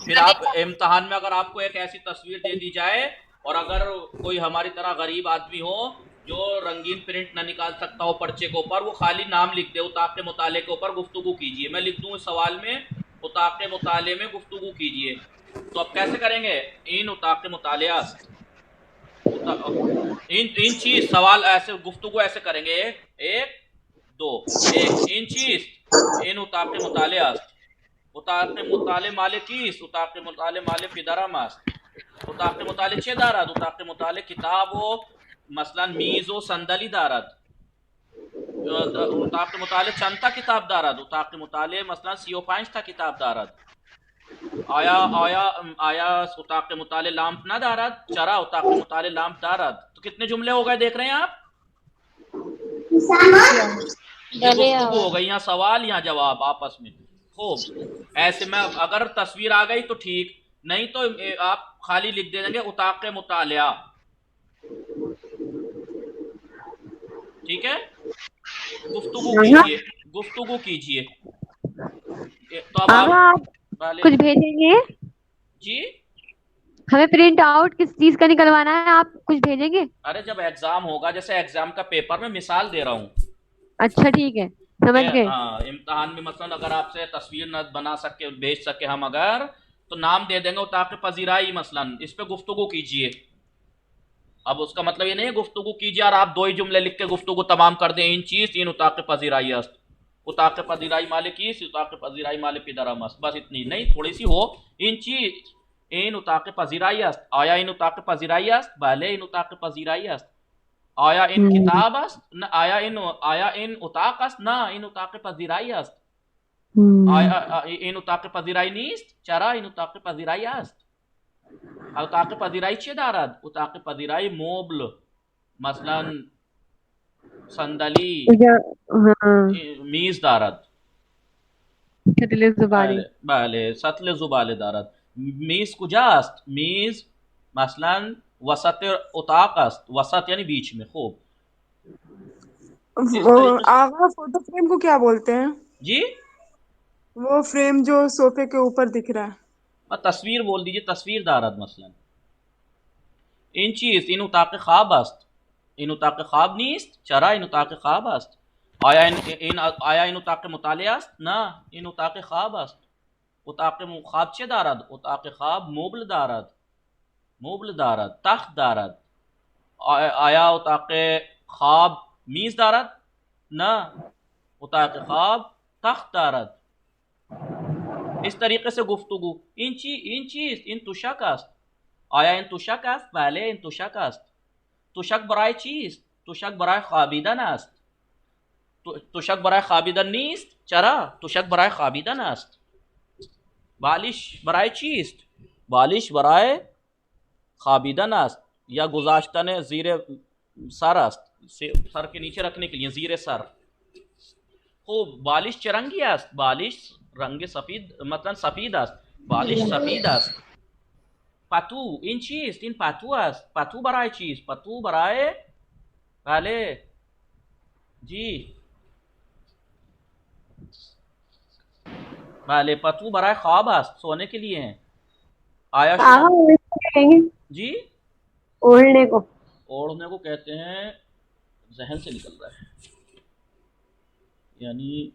[SPEAKER 1] پھر آپ امتحان میں اگر آپ کو ایک ایسی تصویر دے دی جائے اور اگر کوئی ہماری طرح غریب آدمی ہو جو رنگین پرنٹ نہ نکال سکتا ہو پرچے کے اوپر، وہ خالی نام لکھ دے اتاق مطالعے کے اوپر گفتگو کیجیے. میں لکھ دوں اس سوال میں اتاق مطالعے میں گفتگو کیجیے، تو آپ کیسے کریں گے؟ این اتاق مطالعہ ان چیز سوال ایسے گفتگو ایسے کریں گے. ایک دو ایک. ان چیز این اتاق مطالعہ است. اتاق مطالعه مال کیست؟ اتاق مطالعه مال پدرم است. اتاق مطالعه چه دارد؟ اتاق مطالعه کتاب و مثلا میز و صندلی دارد. اتاق مطالعه چند تا کتاب دارد؟ اتاق مطالعه مثلا 35 تا کتاب دارد. آیا اتاق مطالعه لامپ نہ دارد؟ چرا اتاق مطالعه لامپ دارد. تو کتنے جملے ہو گئے دیکھ رہے ہیں آپ؟ یہ گفتگو ہو گئی، یہاں سوال یہاں جواب آپس میں. خوب ایسے میں اگر تصویر آ گئی تو ٹھیک، نہیں تو آپ خالی لکھ دیں گے اتاق مطالعہ. ٹھیک ہے، گفتگو کیجیے. تو اب آپ
[SPEAKER 3] کچھ بھیجیں گے؟
[SPEAKER 1] جی
[SPEAKER 3] ہمیں پرنٹ آؤٹ کس چیز کا نکلوانا ہے، آپ کچھ بھیجیں گے؟
[SPEAKER 1] ارے جب ایگزام ہوگا، جیسے ایگزام کا پیپر میں مثال دے رہا ہوں.
[SPEAKER 3] اچھا ٹھیک ہے، سمجھ گئے.
[SPEAKER 1] ہاں امتحان میں مثلا اگر آپ سے تصویر نہ بنا سکے بھیج سکے ہم اگر، تو نام دے دیں گے اتاق پذیرائی مثلا، اس پہ گفتگو کیجئے. اب اس کا مطلب یہ نہیں ہے گفتگو کیجئے اور آپ 2 ہی جملے لکھ کے گفتگو تمام کر دیں. این چیز این اتاق پذیرائی است، اتاق پذیرائی مال کیست، اتاق پذیرائی مال پدرم است، بس اتنی نہیں، تھوڑی سی ہو. این چیز این اتاق پذیرائی است، آیا این اتاق پذیرائی است، بله این اتاق پذیرائی است. آیا این کتاب است، نه. آیا این اتاق است، نه این اتاق پذیرائی است. آیا این اتاق پذیرائی نیست، چرا این اتاق پذیرائی است. اتاق پذیرائی چه دارد؟ اتاق پذیرائی مبل، مثلا صندلی، میز دارد.
[SPEAKER 3] سطل زباله.
[SPEAKER 1] بله سطل زباله دارد. میز کجاست؟ میز مثلا وسط اتاق است، وسط یعنی بیچ میں. خوب
[SPEAKER 2] آغا فوٹو فریم کو کیا بولتے ہیں؟
[SPEAKER 1] جی
[SPEAKER 2] وہ فریم جو صوفے کے اوپر دکھ رہا ہے.
[SPEAKER 1] تصویر بول دیجئے، تصویر دارد مثلا. این چیز این اتاق خواب است، این اتاق خواب نیست، چرا این اتاق خواب است. آیا این اتاق مطالعه است، نه این اتاق خواب است. اتاق خواب چه دارد؟ اتاق خواب مبل دارد، مبل دارد، تخت دارد. آیا اتاق خواب میز دارد؟ نه اتاق خواب تخت دارد. اس طریقے سے گفتگو. این چیز این تشک است. آیا این تشک است؟ بله این تشک است. تشک برای چیست؟ تشک برای خوابیدن است. تشک برای خوابیدن نیست، چرا؟ تشک برای خوابیدن است. بالش برای چیست؟ بالش برای خوابیدن است یا گذاشتن زیر سر است، سر کے نیچے رکھنے کے لیے، زیر سر. خوب بالش چه رنگی است؟ بالش رنگ سفید، مثلا سفید است، بالش سفید است. پتو این چیست؟ این پتو است. پتو برای چیست؟ پتو برای بله جی بله پتو برای خواب است، سونے کے لیے ہیں. آیا جی
[SPEAKER 3] اوڑھنے کو،
[SPEAKER 1] اوڑھنے کو کہتے ہیں، ذہن سے نکل رہا ہے، یعنی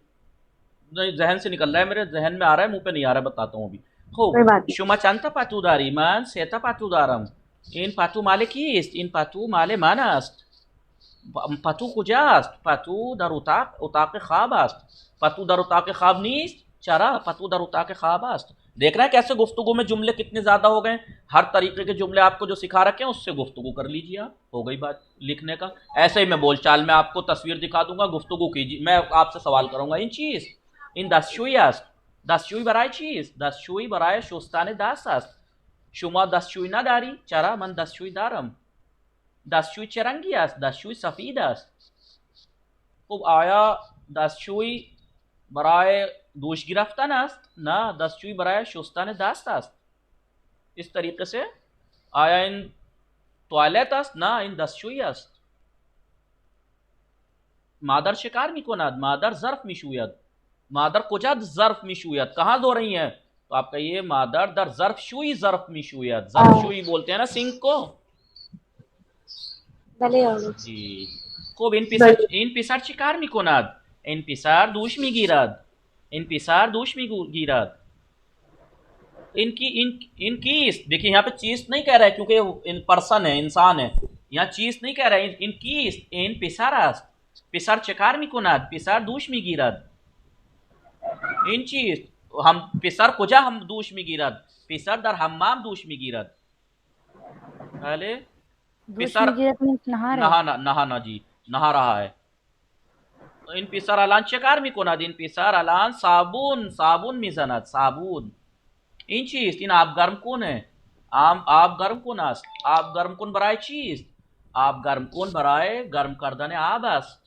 [SPEAKER 1] نہیں ذہن سے نکل رہا ہے، میرے ذہن میں آ رہا ہے، منہ پہ نہیں آ رہا ہے، بتاتا ہوں ابھی. خوب شما چندتا پتو داری؟ من 3 پتو دارم. این پتو مال کیست؟ این پتو مال من است. پتو کجاست؟ پتو در اتاق خواب است. پتو در اتاق خواب نیست، چرا؟ پتو در اتاق خواب است. دیکھ رہے ہیں کیسے گفتگو میں جملے کتنے زیادہ ہو گئے. ہر طریقے کے جملے آپ کو جو سکھا رکھے ہیں اس سے گفتگو کر لیجیے. آپ ہو گئی بات لکھنے کا. ایسے ہی میں بول چال میں آپ کو تصویر دکھا دوں گا، گفتگو کیجیے، میں آپ سے سوال کروں گا. این چیز این دستشویی است. دستشویی برای چیست؟ دستشویی برای شستن دست است. شما دستشویی نداری؟ چرا من دستشویی دارم. دستشویی چه رنگی است؟ دستشویی سفید است. خب آیا دستشویی برای دوش گرفتن است؟ نه دستشویی برای شستن دست است. اس طریقے سے. آیا این توالت است؟ نه این دستشویی است. مادر شکار میکند، مادر ظرف میشوید. مادر کجا ظرف میشوید؟ کہاں دھو رہی ہیں؟ تو آپ کہیے مادر در ظرف شوئی ظرف میشوید. ظرف شوئی بولتے ہیں نا سنک کو. جی خوب. این پسر چی کار میکند؟ این پسر دوش میگیرد. این پسر دوش میگیرد. ان کیست؟ دیکھیں یہاں پہ چیز نہیں کہہ رہا ہے کیونکہ ان پرسن ہے، انسان ہے. یہاں چیز نہیں کہہ رہا ہے. ان کیست؟ این پسر است. پسر چه کار میکند؟ پسر دوش میگیرد. این چیست؟ هم پسر کجا هم دوش میگیرد؟ پسر در حمام دوش میگیرد. بله پسر نها جی نها رہا ہے. این پسر الان چه کار میکند؟ این پسر الان صابون میزند. صابون. این چیست؟ این آب گرم کن ہے. آب گرم کن است. آب گرم کن برای چیست؟ آب گرم کن برای گرم کردن آب است.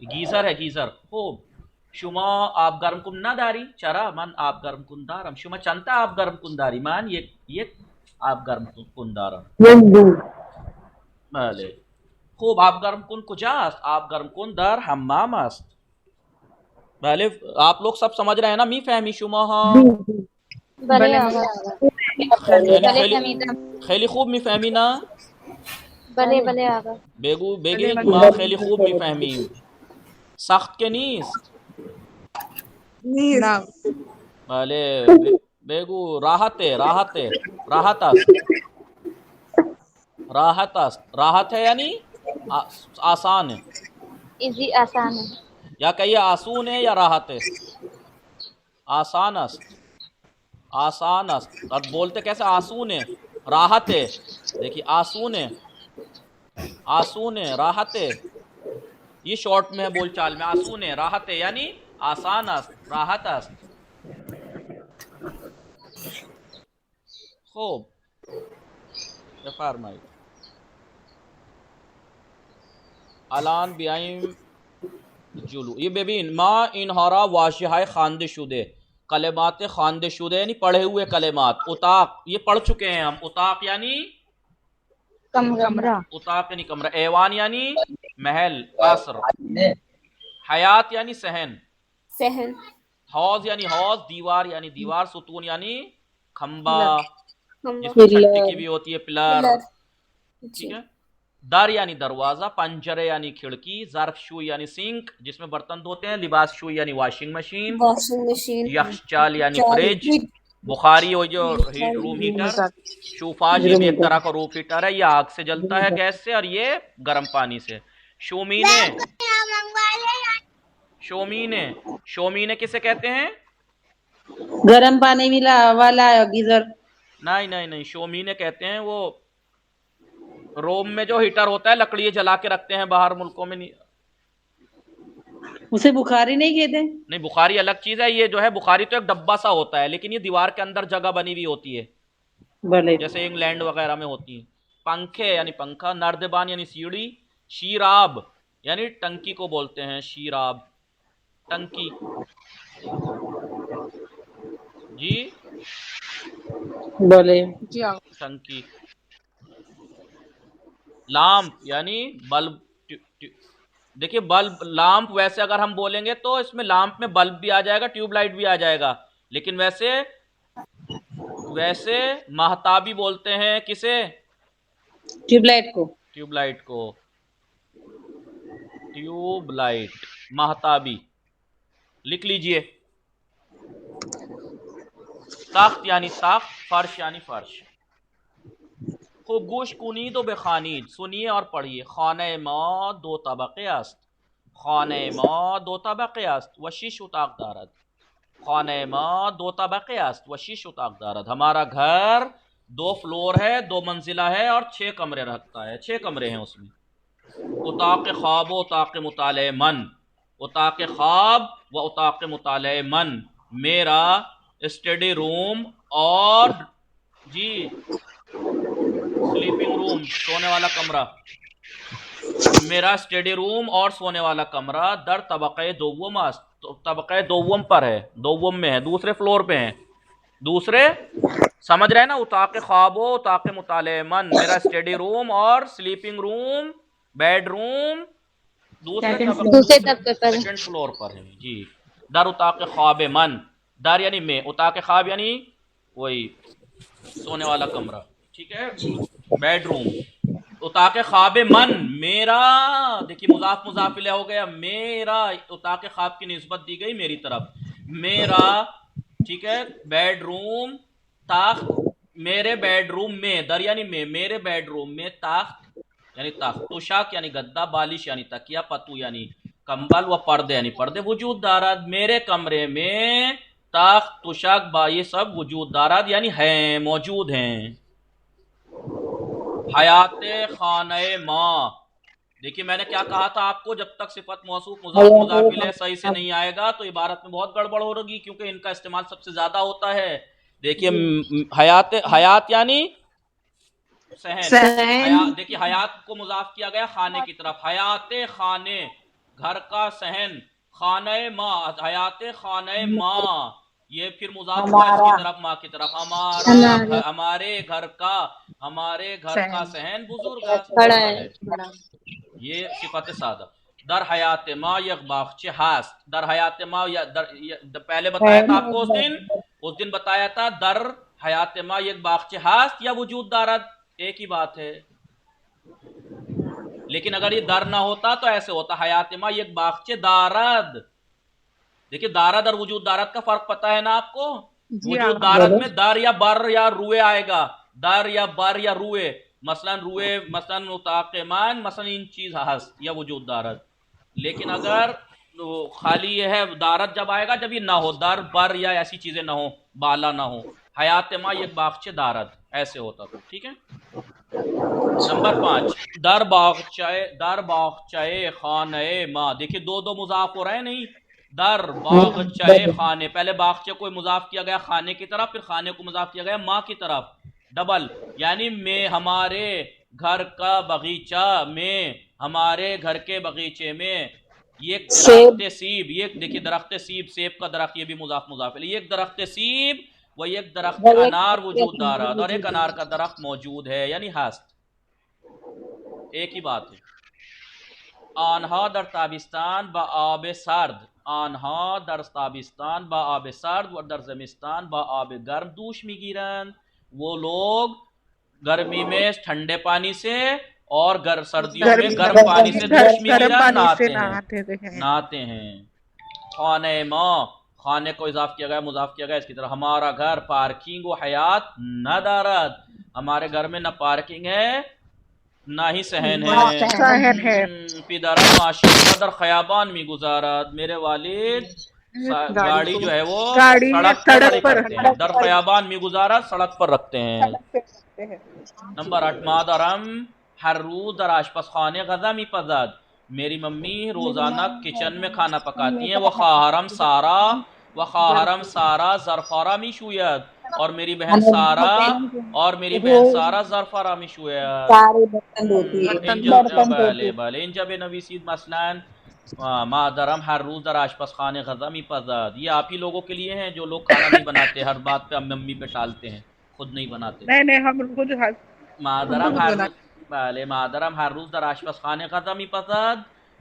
[SPEAKER 1] گیزر ہے، گیزر. خوب. شما آب گرم کن نداری؟ چرا من آب گرم کن دارم. شما چندتا آب گرم کن داری؟ من یک آب گرم کن دارم. بله خوب. آب گرم کن کجاست؟ آب گرم کن در حمام است. بله آپ لوگ سب سمجھ رہے ہیں نا؟ میفهمی شما ها؟ خیلی خوب میفهمی نا؟
[SPEAKER 3] بله آقا.
[SPEAKER 1] بگید ما خیلی خوب میفهمیم. سخت که نیست؟
[SPEAKER 2] نیست.
[SPEAKER 1] بله بگو راحت است راحت ہے یعنی آسان ہے،
[SPEAKER 3] ایزی آسان ہے.
[SPEAKER 1] یا کہیے آسون ہے یا راحت ہے؟ آسان است. اب بولتے کیسے؟ آسون ہے، راحت ہے. دیکھیے آسون ہے، راحت ہے. یہ شارٹ میں ہے بول چال میں. آسون ہے، راحت ہے یعنی آسان است، راحت است. خوب بفرمایید. الان بیایم جلو. یہ ببین ما اینها را واژه‌های خوانده شده، کلمات خوانده شده یعنی پڑھے ہوئے کلمات. اتاق یہ پڑھ چکے ہیں ہم. اتاق یعنی
[SPEAKER 3] کمرہ.
[SPEAKER 1] اتاق یعنی کمرہ. ایوان یعنی محل قصر. حیات یعنی صحن. حوض یعنی حوض. دیوار یعنی دیوار. ستون یعنی کھمبا جس میں چھٹی کی بھی ہوتی ہے، پلر. ٹھیک ہے. در یعنی دروازہ. پنجرے یعنی کھڑکی. ظرف شوئی یعنی سنک جس میں برتن دھوتے ہیں. لباس شوئی یعنی واشنگ مشین. یخچال یعنی فریج. بخاری ہو جو روم ہیٹر. شوفاج یہ بھی ایک طرح کا روم ہیٹر ہے، یہ آگ سے جلتا ہے، گیس سے، اور یہ گرم پانی سے. شومینے کسے کہتے ہیں؟
[SPEAKER 6] گرم پانی والا گیزر.
[SPEAKER 1] نہیں، شومینے کہتے ہیں وہ روم میں جو ہیٹر ہوتا ہے، لکڑی جلا کے رکھتے ہیں باہر ملکوں میں. نہیں،
[SPEAKER 6] اسے بخاری نہیں کہتے.
[SPEAKER 1] نہیں، بخاری الگ چیز ہے. یہ جو ہے بخاری تو ایک ڈبہ سا ہوتا ہے، لیکن یہ دیوار کے اندر جگہ بنی ہوئی ہوتی ہے، جیسے انگلینڈ وغیرہ میں ہوتی ہیں. پنکھے یعنی پنکھا. نردبان یعنی سیڑھی. شیراب یعنی ٹنکی کو بولتے ہیں. شیراب ٹنکی. جی
[SPEAKER 6] بولے
[SPEAKER 1] ٹنکی. لامپ یعنی بلب. دیکھیے بلب لامپ ویسے اگر ہم بولیں گے تو اس میں لامپ میں بلب بھی آ جائے گا، ٹیوب لائٹ بھی آ جائے گا، لیکن ویسے مہتابی بولتے ہیں کسے؟
[SPEAKER 6] ٹیوب لائٹ کو.
[SPEAKER 1] ٹیوب لائٹ مہتابی. لکھ لیجئے. تخت یعنی تخت. فرش یعنی فرش. خوب گوش کنید و بخوانید. سنیے اور پڑھیے. خانه ما 2 طبقه است. خانه ما 2 طبقه است و 6 اتاق دارد. خانه ما 2 طبقه است و 6 اتاق دارد. ہمارا گھر 2 فلور ہے، 2 منزلہ ہے اور 6 کمرے رکھتا ہے. 6 کمرے ہیں اس میں. اتاق خواب و اتاق مطالعہ من. اتاق خواب و اتاق مطالعہ من. میرا اسٹڈی روم اور جی سلیپنگ روم، سونے والا کمرہ. میرا اسٹڈی روم اور سونے والا کمرہ در طبقہ دوم است. طبقہ دوم پر ہے، دوم میں ہے، دوسرے فلور پہ ہیں. دوسرے سمجھ رہے ہیں نا؟ اتاق خواب و اتاق مطالعہ من. میرا اسٹڈی روم اور سلیپنگ روم، بیڈ روم دوسرے طبقے سیکنڈ فلور پر ہے. جی. در اتاق خواب من. در یعنی میں. اتاق خواب یعنی وہی سونے والا کمرہ. ٹھیک ہے. Bed room. اتاق خواب من میرا. دیکھیے مضاف مضاف الیہ ہو گیا. میرا اتاق خواب کی نسبت دی گئی میری طرف. میرا. ٹھیک ہے. بیڈ روم تخت. میرے بیڈ روم میں. در یعنی میں. میرے بیڈ روم میں تخت یعنی تخت. توشاک یعنی گدا. بالش یعنی تکیا. پتو یعنی کمبل. و پردے یعنی پردے. وجود دارد. میرے کمرے میں تخت توشاک با یہ سب وجود دارد یعنی ہیں، موجود ہیں. حیات خانہ ما. دیکھیے میں نے کیا کہا تھا آپ کو، جب تک صفت موصوف مضاف مضاف الیہ صحیح سے نہیں آئے گا تو عبارت میں بہت گڑبڑ ہوگی، کیونکہ ان کا استعمال سب سے زیادہ ہوتا ہے. دیکھیے حیات یعنی صحن. دیکھیے حیات کو مضاف کیا گیا خانے کی طرف. حیات خانے گھر کا صحن. خانہ ما حیات خانہ ما. یہ پھر مضاف ہوا اس کی طرف، ماں کی طرف. ہمارے گھر کا صحن بزرگ ہے. یہ صفت سادہ. در حیات ما یک باغچه هست. در حیات ما پہلے بتایا تھا آپ کو اس دن بتایا تھا در حیات ما یک باغچه هست یا وجود دارد، ایک ہی بات ہے. لیکن اگر یہ در نہ ہوتا تو ایسے ہوتا حیات ما یک باغچه دارد. دیکھیے دارد اور وجود دارد کا فرق پتہ ہے نا آپ کو. وجود دارت میں در یا بر یا روئے آئے گا، در یا بر یا روئے، مثلا روئے، مثلا متاقمان، مثلا ان چیز ہست یا وجود دارت. لیکن اگر خالی یہ ہے دارت جب آئے گا جب یہ نہ ہو، در بر یا ایسی چیزیں نہ ہو، بالا نہ ہو. حیات ما یک باغچے دارت ایسے ہوتا تھا. ٹھیک ہے. نمبر 5 در باغچے خانہ ما. دیکھیں دو مضاف ہو رہے ہیں نہیں، در باغچے خانے، پہلے باغچے کو مضاف کیا گیا خانے کی طرف، پھر خانے کو مضاف کیا گیا ماں کی طرف، ڈبل. یعنی میں ہمارے گھر کا باغیچہ میں، ہمارے گھر کے باغیچے میں یہ درخت سیب، یہ دیکھیے درخت سیب، سیب کا درخت، یہ بھی مضاف ہے. ایک درخت سیب و ایک درخت انار وجود دارت، اور ایک انار کا درخت موجود ہے یعنی ہست. ایک ہی بات ہے. آنہا در تابستان با آب سرد، آنها در تابستان با آب سرد و در زمستان با آب گرم دوش میگیرند. وہ لوگ گرمی میں ٹھنڈے پانی سے اور سردیوں میں گرم پانی سے دوش میگیرند، نہاتے ہیں. خانہ ما، خانے کو اضاف کیا گیا، مضاف کیا گیا اس کی طرح. ہمارا گھر پارکنگ و حیات نہ دارد، ہمارے گھر میں نہ پارکنگ ہے نہ ہی صحن ہے. پدرم معاشی در خیابان می گزارد، میرے والد گاڑی جو ہے وہ سڑک پر رکھتے ہیں. در خیابان می گزارد، سڑک پر رکھتے ہیں. نمبر 8 مادرم ہر روز در آشپز خانے غذا می پزد، میری ممی روزانہ کچن میں کھانا پکاتی ہیں. وہ خواہرم سارا ظرفارہ می شوید، اور میری بہن سارا ظرفارہ می شوید. انجب نویسید مثلا مادرم ہر روز در آشپز خانے غذا می پزد. یہ آپ ہی لوگوں کے لیے ہیں جو لوگ کھانا نہیں بناتے، ہر بات پہ ممی پہ ٹالتے ہیں، خود نہیں بناتے.
[SPEAKER 2] نہیں ہم خود
[SPEAKER 1] مادرم ہر روز در آشپز خانے غذا می پزد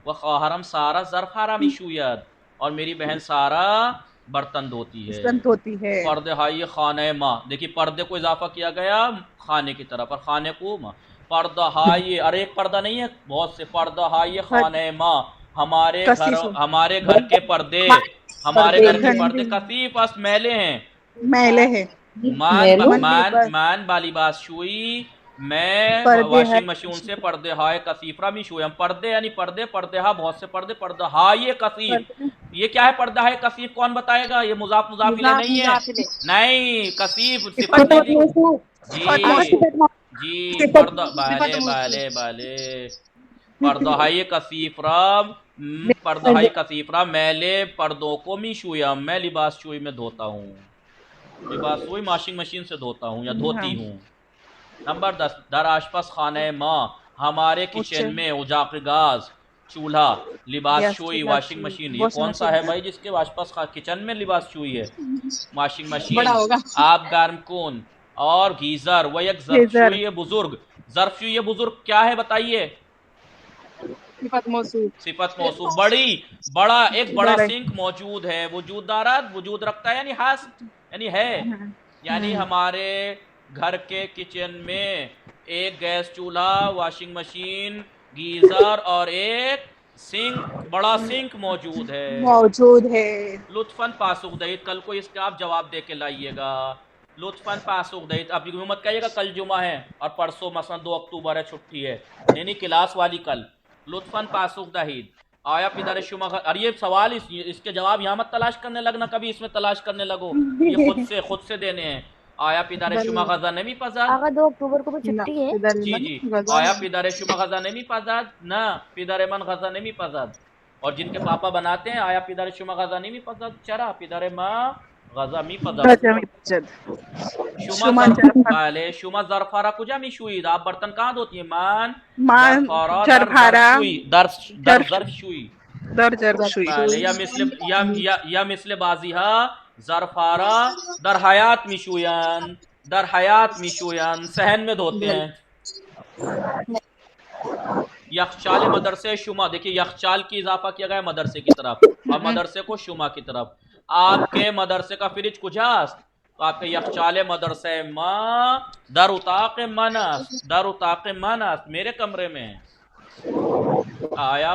[SPEAKER 1] و خواہرم سارا ظرفارہ می شوید، اور میری بہن سارا برتن دھوتی ہے. پردے ہائی خانہ ماں، دیکھیے پردے کو اضافہ کیا گیا خانے کی طرف اور خانے کو ماں. پردہ ہائی، ارے ایک پردہ نہیں ہے، بہت سے. پردہ ہائی خانہ ماں، ہمارے گھر کے پردے، کثیف است میلے ہیں. مان بالی باس شوئی، میں واشنگ مشین سے پردے ہائے کثیفرہ می شوئی. ہم پردے یعنی پردے ہا بہت سے پردے، پردہ ہائے کثیف. یہ کیا ہے پردہ ہے کثیف؟ کون بتائے گا؟ یہ مضاف الیہ نہیں ہے، نہیں کثیف صفت جی پردہ بالے پردہ ہے کثیفرہ میلے پردوں کو می شویم، میں لباس شوئی میں دھوتا ہوں، لباس شوئی واشنگ مشین سے دھوتا ہوں یا دھوتی ہوں. نمبر 10 در آشپز خانہ ماں، ہمارے کچن میں اجاق گاز، چولہا، لباس شوئی، واشنگ مشین. یہ کون سا ہے بھائی جس کے آشپز کچن میں لباس شوئی ہے؟ واشنگ مشین، آب گرم کن اور گیزر. وہ ایک ظرف شوئی بزرگ. ظرف شوئی بزرگ کیا ہے بتائیے؟ صفت موصوف. بڑا ایک بڑا سنک موجود ہے، وجود دارت، وجود رکھتا ہے یعنی ہست یعنی ہے. یعنی ہمارے گھر کے کچن میں ایک گیس چولہا، واشنگ مشین، گیزر اور ایک بڑا سنک موجود ہے. لطفاً پاسخ دہید، کل کو اس کا آپ جواب دے کے لائیے گا. لطفاً پاسخ دہید. آپ یہ مت کہیے گا کل جمعہ ہے اور پرسوں مثلا 2 اکتوبر ہے چھٹی ہے، نہیں کلاس والی کل. لطفاً پاسخ دہید. آیا پدر شما، اور یہ سوال اس کے جواب یہاں مت تلاش کرنے لگنا، کبھی اس میں تلاش کرنے لگو، یہ خود سے دینے ہیں. آیا پدر شما غذا نمی پزد؟
[SPEAKER 3] آقا 2 اکتوبر کو چھٹی ہے.
[SPEAKER 1] جی آیا پدر شما غذا نمی پزد؟ نہ پدر من غذا نمی پزد. اور جن کے پاپا بناتے ہیں آیا پدر شما غذا نمی پزد؟ چرا پدر ما غذا می پزد. شما ظرفارہ کجا می شوید؟ آپ برتن کہاں دھوتی ہیں؟ مان در ظرف شوئی. یا مثل بازیہا ظرفارہ در حیات می شویان، صحن میں دھوتے ہیں. یخچال مدرسے شما، دیکھیے یخچال کی اضافہ کیا گیا مدرسے کی طرف اور مدرسے کو شما کی طرف. آپ کے مدرسے کا فریج کجا است؟ تو آپ کے یخچال مدرسے ماں در اتاق من است، میرے کمرے میں. آیا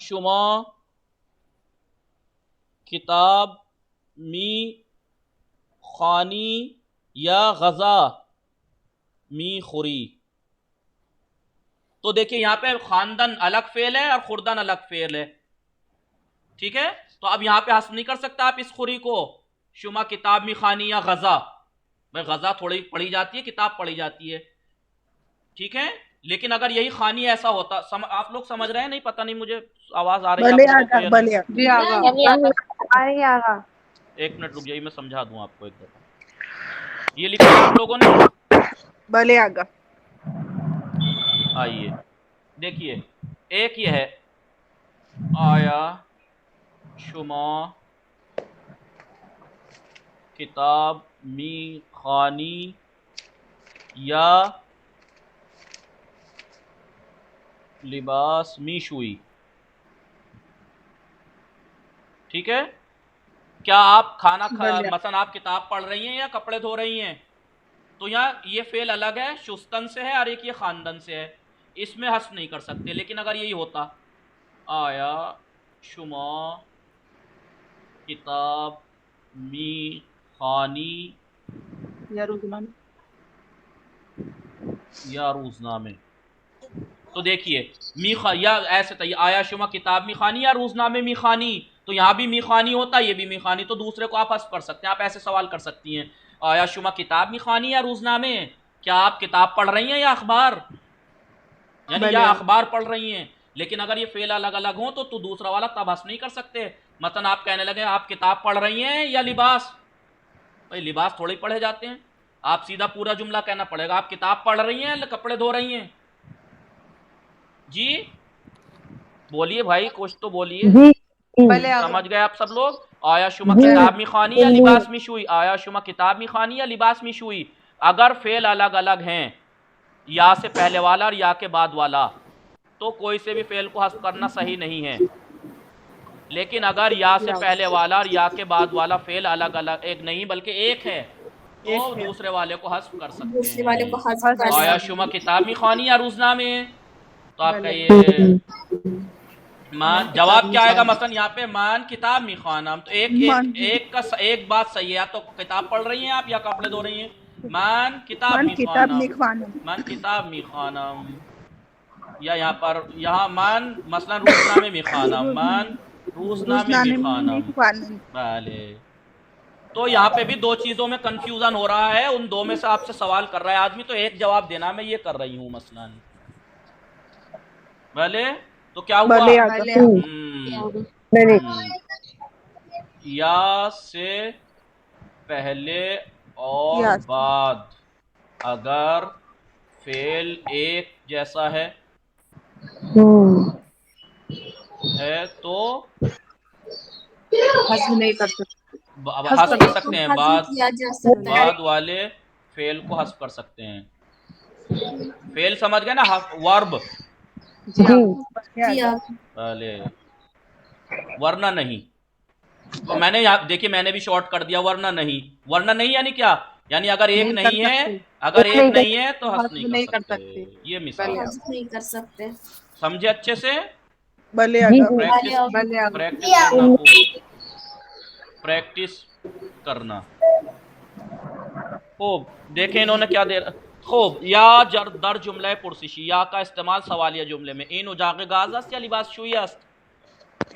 [SPEAKER 1] شما کتاب می خانی یا غذا می خوری. تو دیکھیں یہاں پہ خاندن الگ فعل ہے اور خوردن الگ فعل ہے. ٹھیک ہے، تو اب یہاں پہ حذف نہیں کر سکتا آپ اس خوری کو. شما کتاب می خانی یا غذا، بھائی غذا تھوڑی پڑھی جاتی ہے، کتاب پڑھی جاتی ہے. ٹھیک ہے، لیکن اگر یہی خانی ایسا ہوتا، آپ لوگ سمجھ رہے ہیں؟ نہیں پتہ نہیں، مجھے آواز آ رہی ہے
[SPEAKER 2] بلے
[SPEAKER 6] جی آگا
[SPEAKER 3] آ رہی ہے آغا.
[SPEAKER 1] ایک منٹ رک جائیے، میں سمجھا دوں آپ کو ایک دفعہ. یہ لکھا ہے آپ لوگوں نے؟
[SPEAKER 2] بلے آگا.
[SPEAKER 1] آئیے دیکھیے، ایک یہ ہے آیا شما کتاب می خانی یا لباس می شوئی. ٹھیک ہے، کیا آپ کھانا مثلا آپ کتاب پڑھ رہی ہیں یا کپڑے دھو رہی ہیں؟ تو یہاں یہ فعل الگ ہے، شستن سے ہے، اور ایک یہ خاندن سے ہے، اس میں حذف نہیں کر سکتے. لیکن اگر یہی ہوتا آیا شما کتاب می خانی یا روزنامے، تو دیکھیے یا ایسے تھا آیا شما کتاب می خانی یا روزنامے می خانی، تو یہاں بھی می خانی ہوتا، یہ بھی می خانی، تو دوسرے کو آپ حذف کر سکتے ہیں. آپ ایسے سوال کر سکتی ہیں آیا شما کتاب می خانی یا روزنامے، کیا آپ کتاب پڑھ رہی ہیں یا اخبار، یعنی یا اخبار پڑھ رہی ہیں. لیکن اگر یہ فعل الگ الگ ہوں تو دوسرا والا تب حذف نہیں کر سکتے. مثلا آپ کہنے لگے آپ کتاب پڑھ رہی ہیں یا لباس، بھائی لباس تھوڑے پڑھے جاتے ہیں، آپ سیدھا پورا جملہ کہنا پڑے گا آپ کتاب پڑھ رہی ہیں یا کپڑے دھو رہی ہیں. جی بولیے بھائی، کچھ تو بولیے. سمجھ گئے آپ سب لوگ؟ آیا شما کتاب می خانی یا لباس می شوئی، آیا شما کتاب می خانی یا لباس می شوئی. اگر فعل الگ الگ ہیں، یا سے پہلے والا اور یا کے بعد والا، تو کوئی سے بھی فعل کو حذف کرنا صحیح نہیں ہے. لیکن اگر یا سے پہلے والا اور یا کے بعد والا فعل الگ الگ ایک نہیں بلکہ ایک ہے، تو دوسرے والے کو حذف کر سکتے ہیں. آیا شما کتاب می خانی یا روزنامے، تو آپ کا یہ مان جواب کیا آئے گا؟ مثلا یہاں پہ مان کتاب می خانم، تو ایک بات صحیح ہے، یا تو کتاب پڑھ رہی ہیں آپ یا کپڑے دھو رہی ہیں. مان کتاب می خانم، مان کتاب می خانم، یا یہاں مان مثلا روزنامے می خانم، مان روزنامے می خانم. بھلے، تو یہاں پہ بھی دو چیزوں میں کنفیوژن ہو رہا ہے، ان دو میں سے آپ سے سوال کر رہا ہے آدمی، تو ایک جواب دینا. میں یہ کر رہی ہوں مثلا. بھلے، تو کیا ہوا؟ یا سے پہلے اور بعد اگر فعل ایک جیسا ہے تو
[SPEAKER 6] حذف نہیں کر سکتے،
[SPEAKER 1] حذف کر سکتے ہیں، بعد والے فعل کو حذف کر سکتے ہیں. فعل سمجھ گئے نا، ورب. بھلے، ورنہ نہیں. تو میں نے دیکھیے میں نے بھی شارٹ کر دیا، ورنہ نہیں. ورنہ نہیں یعنی کیا؟ یعنی اگر ایک نہیں ہے، اگر ایک نہیں ہے تو حذف نہیں کر سکتے. یہ مثال
[SPEAKER 10] نہیں کر سکتے.
[SPEAKER 1] سمجھے اچھے سے؟ پریکٹس کرنا. خوب دیکھیں انہوں نے کیا دے رہا. خوب، یا در جملہ پرسشی، یا کا استعمال سوالیہ جملے میں. این اجاق گاز است یا لباس شوئی است،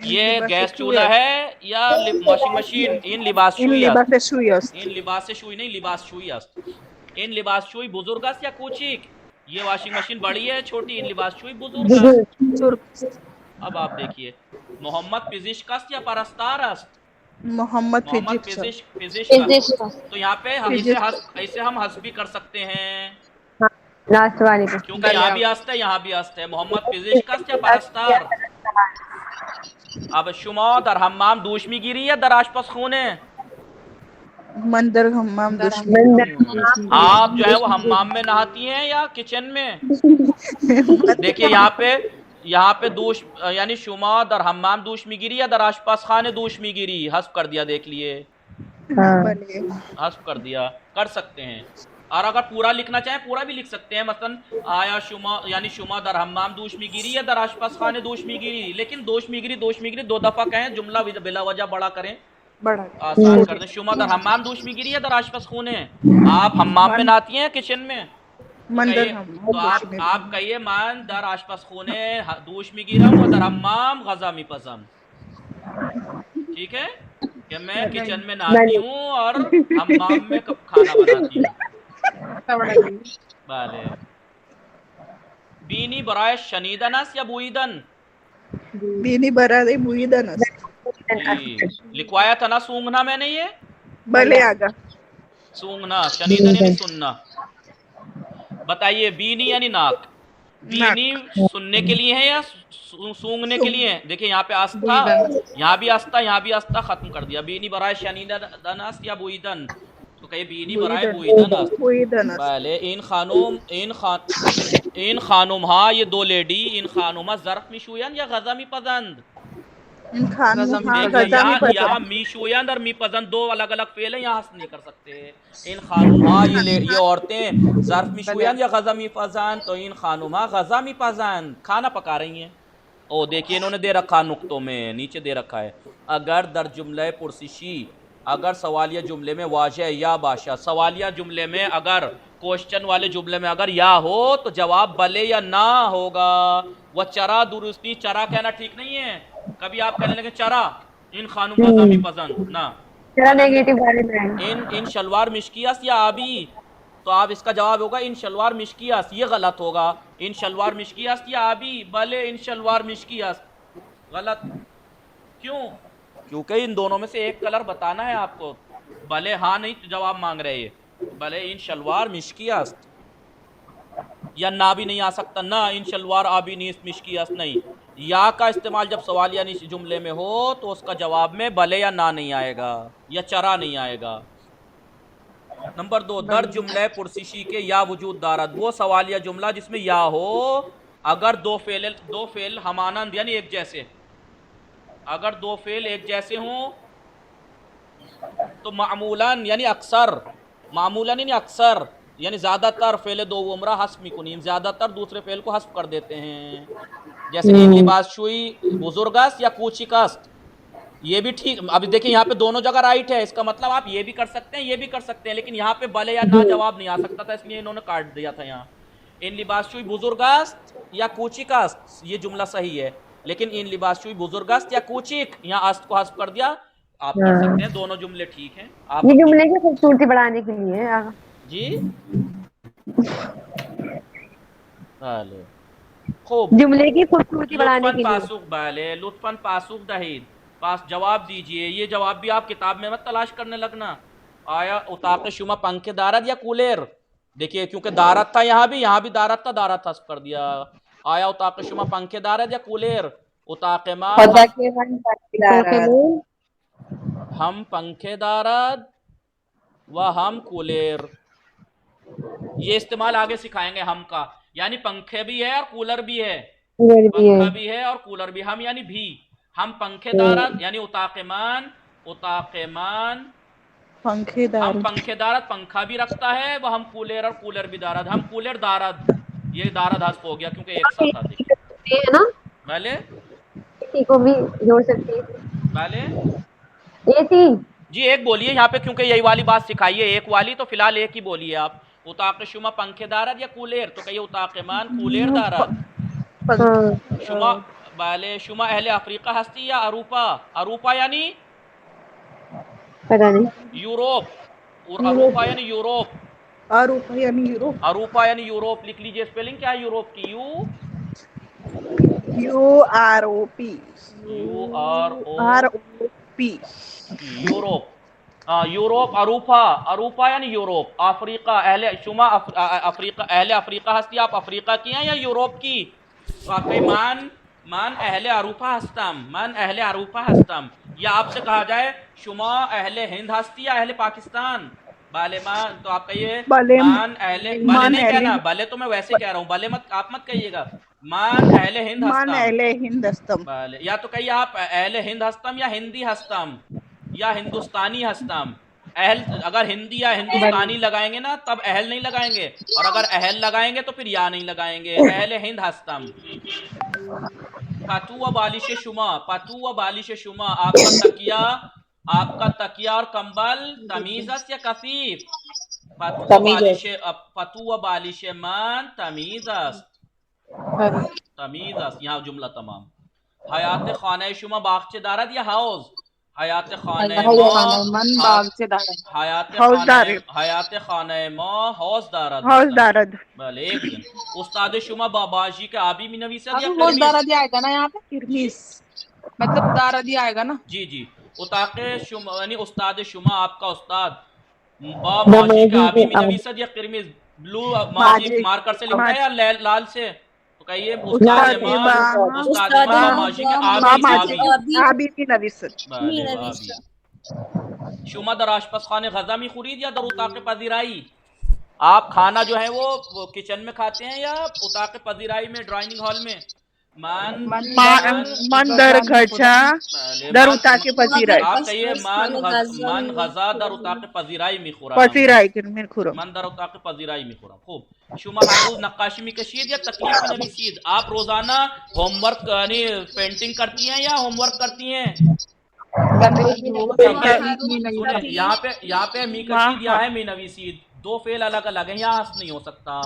[SPEAKER 1] یہ گیس چولہا ہے یا واشنگ مشین. این لباس شوئی است، این لباس شوئی نہیں لباس شوئی است. این لباس شوئی بزرگ است یا کوچیک، یہ واشنگ مشین بڑی ہے چھوٹی. این لباس شوئی بزرگ است. اب آپ دیکھیے، محمد پزشک است یا پرستار است، محمد پزشک. تو یہاں پہ اسے ہم حذف بھی کر سکتے ہیں، کیونکہ یہاں بھی است ہے یہاں بھی است ہے. محمد پزشک است یا پرستار. اب شما در حمام دوش می گیری یا در آشپز خونه،
[SPEAKER 2] من در حمام دوش.
[SPEAKER 1] آپ جو ہے وہ حمام میں نہاتی ہیں یا کچن میں؟ دیکھیے یہاں پہ دوش یعنی شما در حمام دوش می گیری یا در آشپز خانے دوش می گیری، حذف کر دیا. دیکھ لیے حذف کر دیا. کر سکتے ہیں. اور اگر پورا لکھنا چاہیں پورا بھی لکھ سکتے ہیں، مثلا آیا شما یعنی شما در حمام دوش میگیری یا در آشپز خانے دوش میگیری، لیکن دوش میگیری 2 دفعہ کہیں، جملہ بلا وجہ بڑا کریں،
[SPEAKER 2] بڑا
[SPEAKER 1] آسان کر دیں. شما در حمام دوش میگیری یا در آشپز خانے، آپ حمام میں نہاتی ہیں کچن میں، تو آپ کہیے من در آشپز خانے دوش میگیرم و در حمام غذا میپزم. ٹھیک ہے کہ میں کچن میں نہاتی ہوں اور حمام میں کھانا بناتی ہوں. بله. بینی برای شنیدن است یا بویدن؟
[SPEAKER 2] بینی برای بویدن است.
[SPEAKER 1] لکھوایا تھا نا سونگنا میں نے، یہ
[SPEAKER 2] بلے آگا
[SPEAKER 1] سونگنا، شنیدن یعنی سننا. بتائیے بینی یعنی ناک، بینی سننے کے لیے ہے یا سونگنے کے لیے ہے؟ دیکھیں یہاں پہ آستھا، یہاں بھی آستھا، یہاں بھی آستھا، ختم کر دیا. بینی برائے شنیدن است یا بویدن، تو کہیے بینی برائے بویدن است. بله. این خانم ها، یہ 2 لیڈی، این خانم ها ظرف میشویند یا غذا میپزند؟ یہاں میشویند اور میپزند 2 الگ الگ فعل ہیں، یہاں نہیں کر سکتے. این خانم ها، یہ عورتیں ظرف میشویند یا غذا میپزند، تو این خانم ها غذا میپزند، کھانا پکا رہی ہیں. او دیکھیے انہوں نے دے رکھا نقطوں میں، نیچے دے رکھا ہے اگر در جملہ پرسشی، اگر سوالیہ جملے میں واجہ یا باشا، سوالیہ جملے میں اگر کوشچن والے جملے میں اگر یا ہو تو جواب بلے یا نہ ہوگا. وہ چرا درستی، چرا کہنا ٹھیک نہیں ہے. کبھی آپ کہنے لگے چرا ان خانم غذا میپزند، نہ. ان شلوار مشکیاس یا آبی، تو آپ اس کا جواب ہوگا ان شلوار مشکیاس، یہ غلط ہوگا. ان شلوار مشکیاس یا آبی، بلے ان شلوار مشکیاس، غلط. کیوں؟ کیونکہ ان دونوں میں سے ایک کلر بتانا ہے آپ کو. بھلے ہاں نہیں تو جواب مانگ رہے ہیں. بھلے ان شلوار مشکی است، یا نہ بھی نہیں آ سکتا، نہ ان شلوار آبی نیست مشکی است نہیں. یا کا استعمال جب سوالیہ جملے میں ہو تو اس کا جواب میں بھلے یا نہ نہیں آئے گا، یا چرا نہیں آئے گا. نمبر 2، در جملہ پرسشی کے یا وجود دارد، وہ سوالیہ جملہ جس میں یا ہو اگر 2 فعل ہمانند یعنی ایک جیسے، اگر 2 فعل ایک جیسے ہوں تو معمولاً یعنی اکثر، معمولاً یعنی اکثر، یعنی زیادہ تر فعل 2 عمرہ حذف میکنیم، زیادہ تر دوسرے فعل کو حذف کر دیتے ہیں. جیسے این لباس شوئی بزرگست یا کوچکست، یہ بھی ٹھیک. اب دیکھیں یہاں پہ دونوں جگہ رائٹ ہے، اس کا مطلب آپ یہ بھی کر سکتے ہیں، یہ بھی کر سکتے ہیں، لیکن یہاں پہ بلے یا نہ جواب نہیں آ سکتا تھا، اس لیے انہوں نے کاٹ دیا تھا. یہاں ان لباس شوئی بزرگست یا کوچکست، یہ جملہ صحیح ہے، لیکن ان لباس شوئی بزرگست یا کوچک، یہاں است کو حذف کر دیا. آپ کر سکتے ہیں، دونوں جملے ٹھیک ہیں. آپ
[SPEAKER 3] یہ جملے کی خوبصورتی بڑھانے کے لیے ہے.
[SPEAKER 1] جی خوب،
[SPEAKER 3] جملے کی خوبصورتی بڑھانے کے لیے.
[SPEAKER 1] بالے لطفاً پاسخ دہید، پاس جواب دیجئے. یہ جواب بھی آپ کتاب میں مت تلاش کرنے لگنا. آیا اتاق شما پنکھے دارد یا کولر؟ دیکھیے کیونکہ دارت تھا یہاں بھی دارت تھا، دارت حذف کر دیا. آیا اتاق شما پنکھے دارد یا کولر؟ اتاق ما ہم پنکھے دارد و ہم کولر. یہ استعمال آگے سکھائیں گے ہم کا، یعنی پنکھے بھی ہے اور کولر بھی ہے، پنکھا بھی ہے اور کولر بھی. ہم یعنی بھی، ہم پنکھے دارد یعنی اتاق مان پنکھے دارد، ہم پنکھے دارد پنکھا بھی رکھتا ہے، وہ ہم کولر اور کولر بھی دارد، ہم کولر دارد. یہ دارد حذف ہو گیا کیونکہ ایک ساتھ تھا. دیکھیے نا بھلے
[SPEAKER 3] اسی کو بھی جوڑ سکتے ہیں.
[SPEAKER 1] بھلے
[SPEAKER 3] جی
[SPEAKER 1] ایک بولیے یہاں پہ، کیونکہ یہی والی بات سکھائیے ایک والی، تو فی الحال ایک ہی بولیے آپ. اتاق شما پنکھے دارد یا کولر؟ تو کہیے اتاق مان کولر دارد. شما بھلے شما اہل افریقہ ہستی یا اروپا؟ اروپا یعنی یوروپ، اور اروپا یعنی یوروپ. اروپا یعنی یوروپ. لکھ لیجئے اسپیلنگ کیا ہے یوروپ کی.
[SPEAKER 2] UROP
[SPEAKER 1] Europe. یوروپ اروپا یعنی یوروپ. افریقہ اہل شما افریقہ اہل افریقہ ہستی، آپ افریقہ کی ہیں یا یوروپ کی؟ واقعی من اہل اروپا ہستم. یا آپ سے کہا جائے شما اہل ہند ہستی یا اہل پاکستان؟ بالے مان، تو آپ کہیے مان اہل، بالے نہیں کہنا، بالے تو میں ویسے کہہ رہا ہوں، بالے مت آپ مت کہیے گا. مان اہل ہند ہستم. بالے یا تو کہیے آپ اہل ہند ہستم یا ہندی ہستم یا ہندوستانی ہستم. اہل اگر ہندی یا ہندوستانی لگائیں گے نا تب اہل نہیں لگائیں گے، اور اگر اہل لگائیں گے تو پھر یا نہیں لگائیں گے. اہل ہند ہستم. پتو و بالش شما، پتو و بالش شما، آپ کا تکیہ اور کمبل تمیز است یا کثیف؟ پتو و بالش من تمیز است. تمیز است. یہاں جملہ تمام. حیات خانه شما باغچه دارد یا حوض؟ حیات خانه ما حیات خانه ما حوض دارد.
[SPEAKER 2] حوض دارد.
[SPEAKER 1] بله ایک دن. استاد شما باباجی کے آبی می نویسد یا
[SPEAKER 6] حوض دارد آئے گا نا یہاں پہ،
[SPEAKER 2] کرمیز.
[SPEAKER 6] مطلب دارد آئے گا نا.
[SPEAKER 1] جی جی. اتاق شما یعنی استاد شما، آپ کا استاد باباجی کے آبی می نویسد یا قرمز بلو ماجی مارکر سے لکھتا ہے یا لال سے؟ تو کہیے استاد ماجی کے
[SPEAKER 2] آبی می نویسد.
[SPEAKER 1] شما در آشپزخانه غذا می خورید یا در اتاق پذیرائی؟ آپ کھانا جو ہے وہ کچن میں کھاتے ہیں یا اتاق پذیرائی میں، ڈرائننگ ہال میں؟
[SPEAKER 2] من در گھرچا در اتاق پذیرائی.
[SPEAKER 1] آپ کہیے من غذا در اتاق پذیرائی می خورم.
[SPEAKER 2] پذیرائی خورم.
[SPEAKER 1] من در اتاق پذیرائی می خورم. خوب. شما ہر روز نقاشی می کشید یا تکلیف می نویسید؟ آپ روزانہ ہوم ورک یعنی پینٹنگ کرتی ہیں یا ہوم ورک کرتی ہیں؟ یہاں پہ می کشید یا ہے می نویسید، دو فعل الگ الگ ہیں، یہاں حس نہیں ہو سکتا.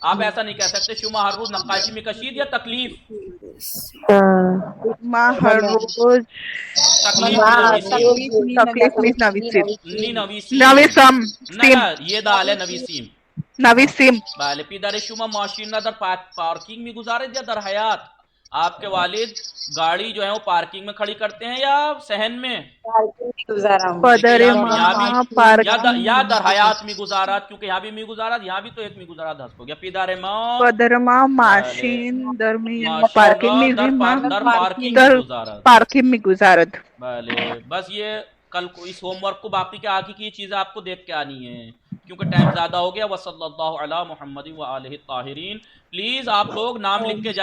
[SPEAKER 1] آپ ایسا نہیں کہہ سکتے شما ہر روز نقاشی میں کشید یا تکلیف؟
[SPEAKER 2] ما ہر روز تکلیف می نویسید. نویسم.
[SPEAKER 1] یہ دال ہے نویسیم.
[SPEAKER 2] نویسیم.
[SPEAKER 1] بله. پدر شما ماشین را در پارکنگ می گذارد یا در حیات؟ آپ کے والد گاڑی جو ہے وہ پارکنگ میں کھڑی کرتے ہیں یا صحن میں؟ یا در حیات می گزارد، کیونکہ یہاں بھی می گزارد، یہاں بھی تو ایک می گزارد ہست ہو گیا. پدر ما
[SPEAKER 2] ماشین در پارکنگ می گزارد.
[SPEAKER 1] بله. بس یہ کل کو اس ہوم ورک کو باقی کے آگے کی چیزیں آپ کو دیکھ کے آنی ہے کیونکہ ٹائم زیادہ ہو گیا. وصلی اللہ علی محمد و آلہ الطاہرین. پلیز آپ لوگ نام لکھ کے جائیں.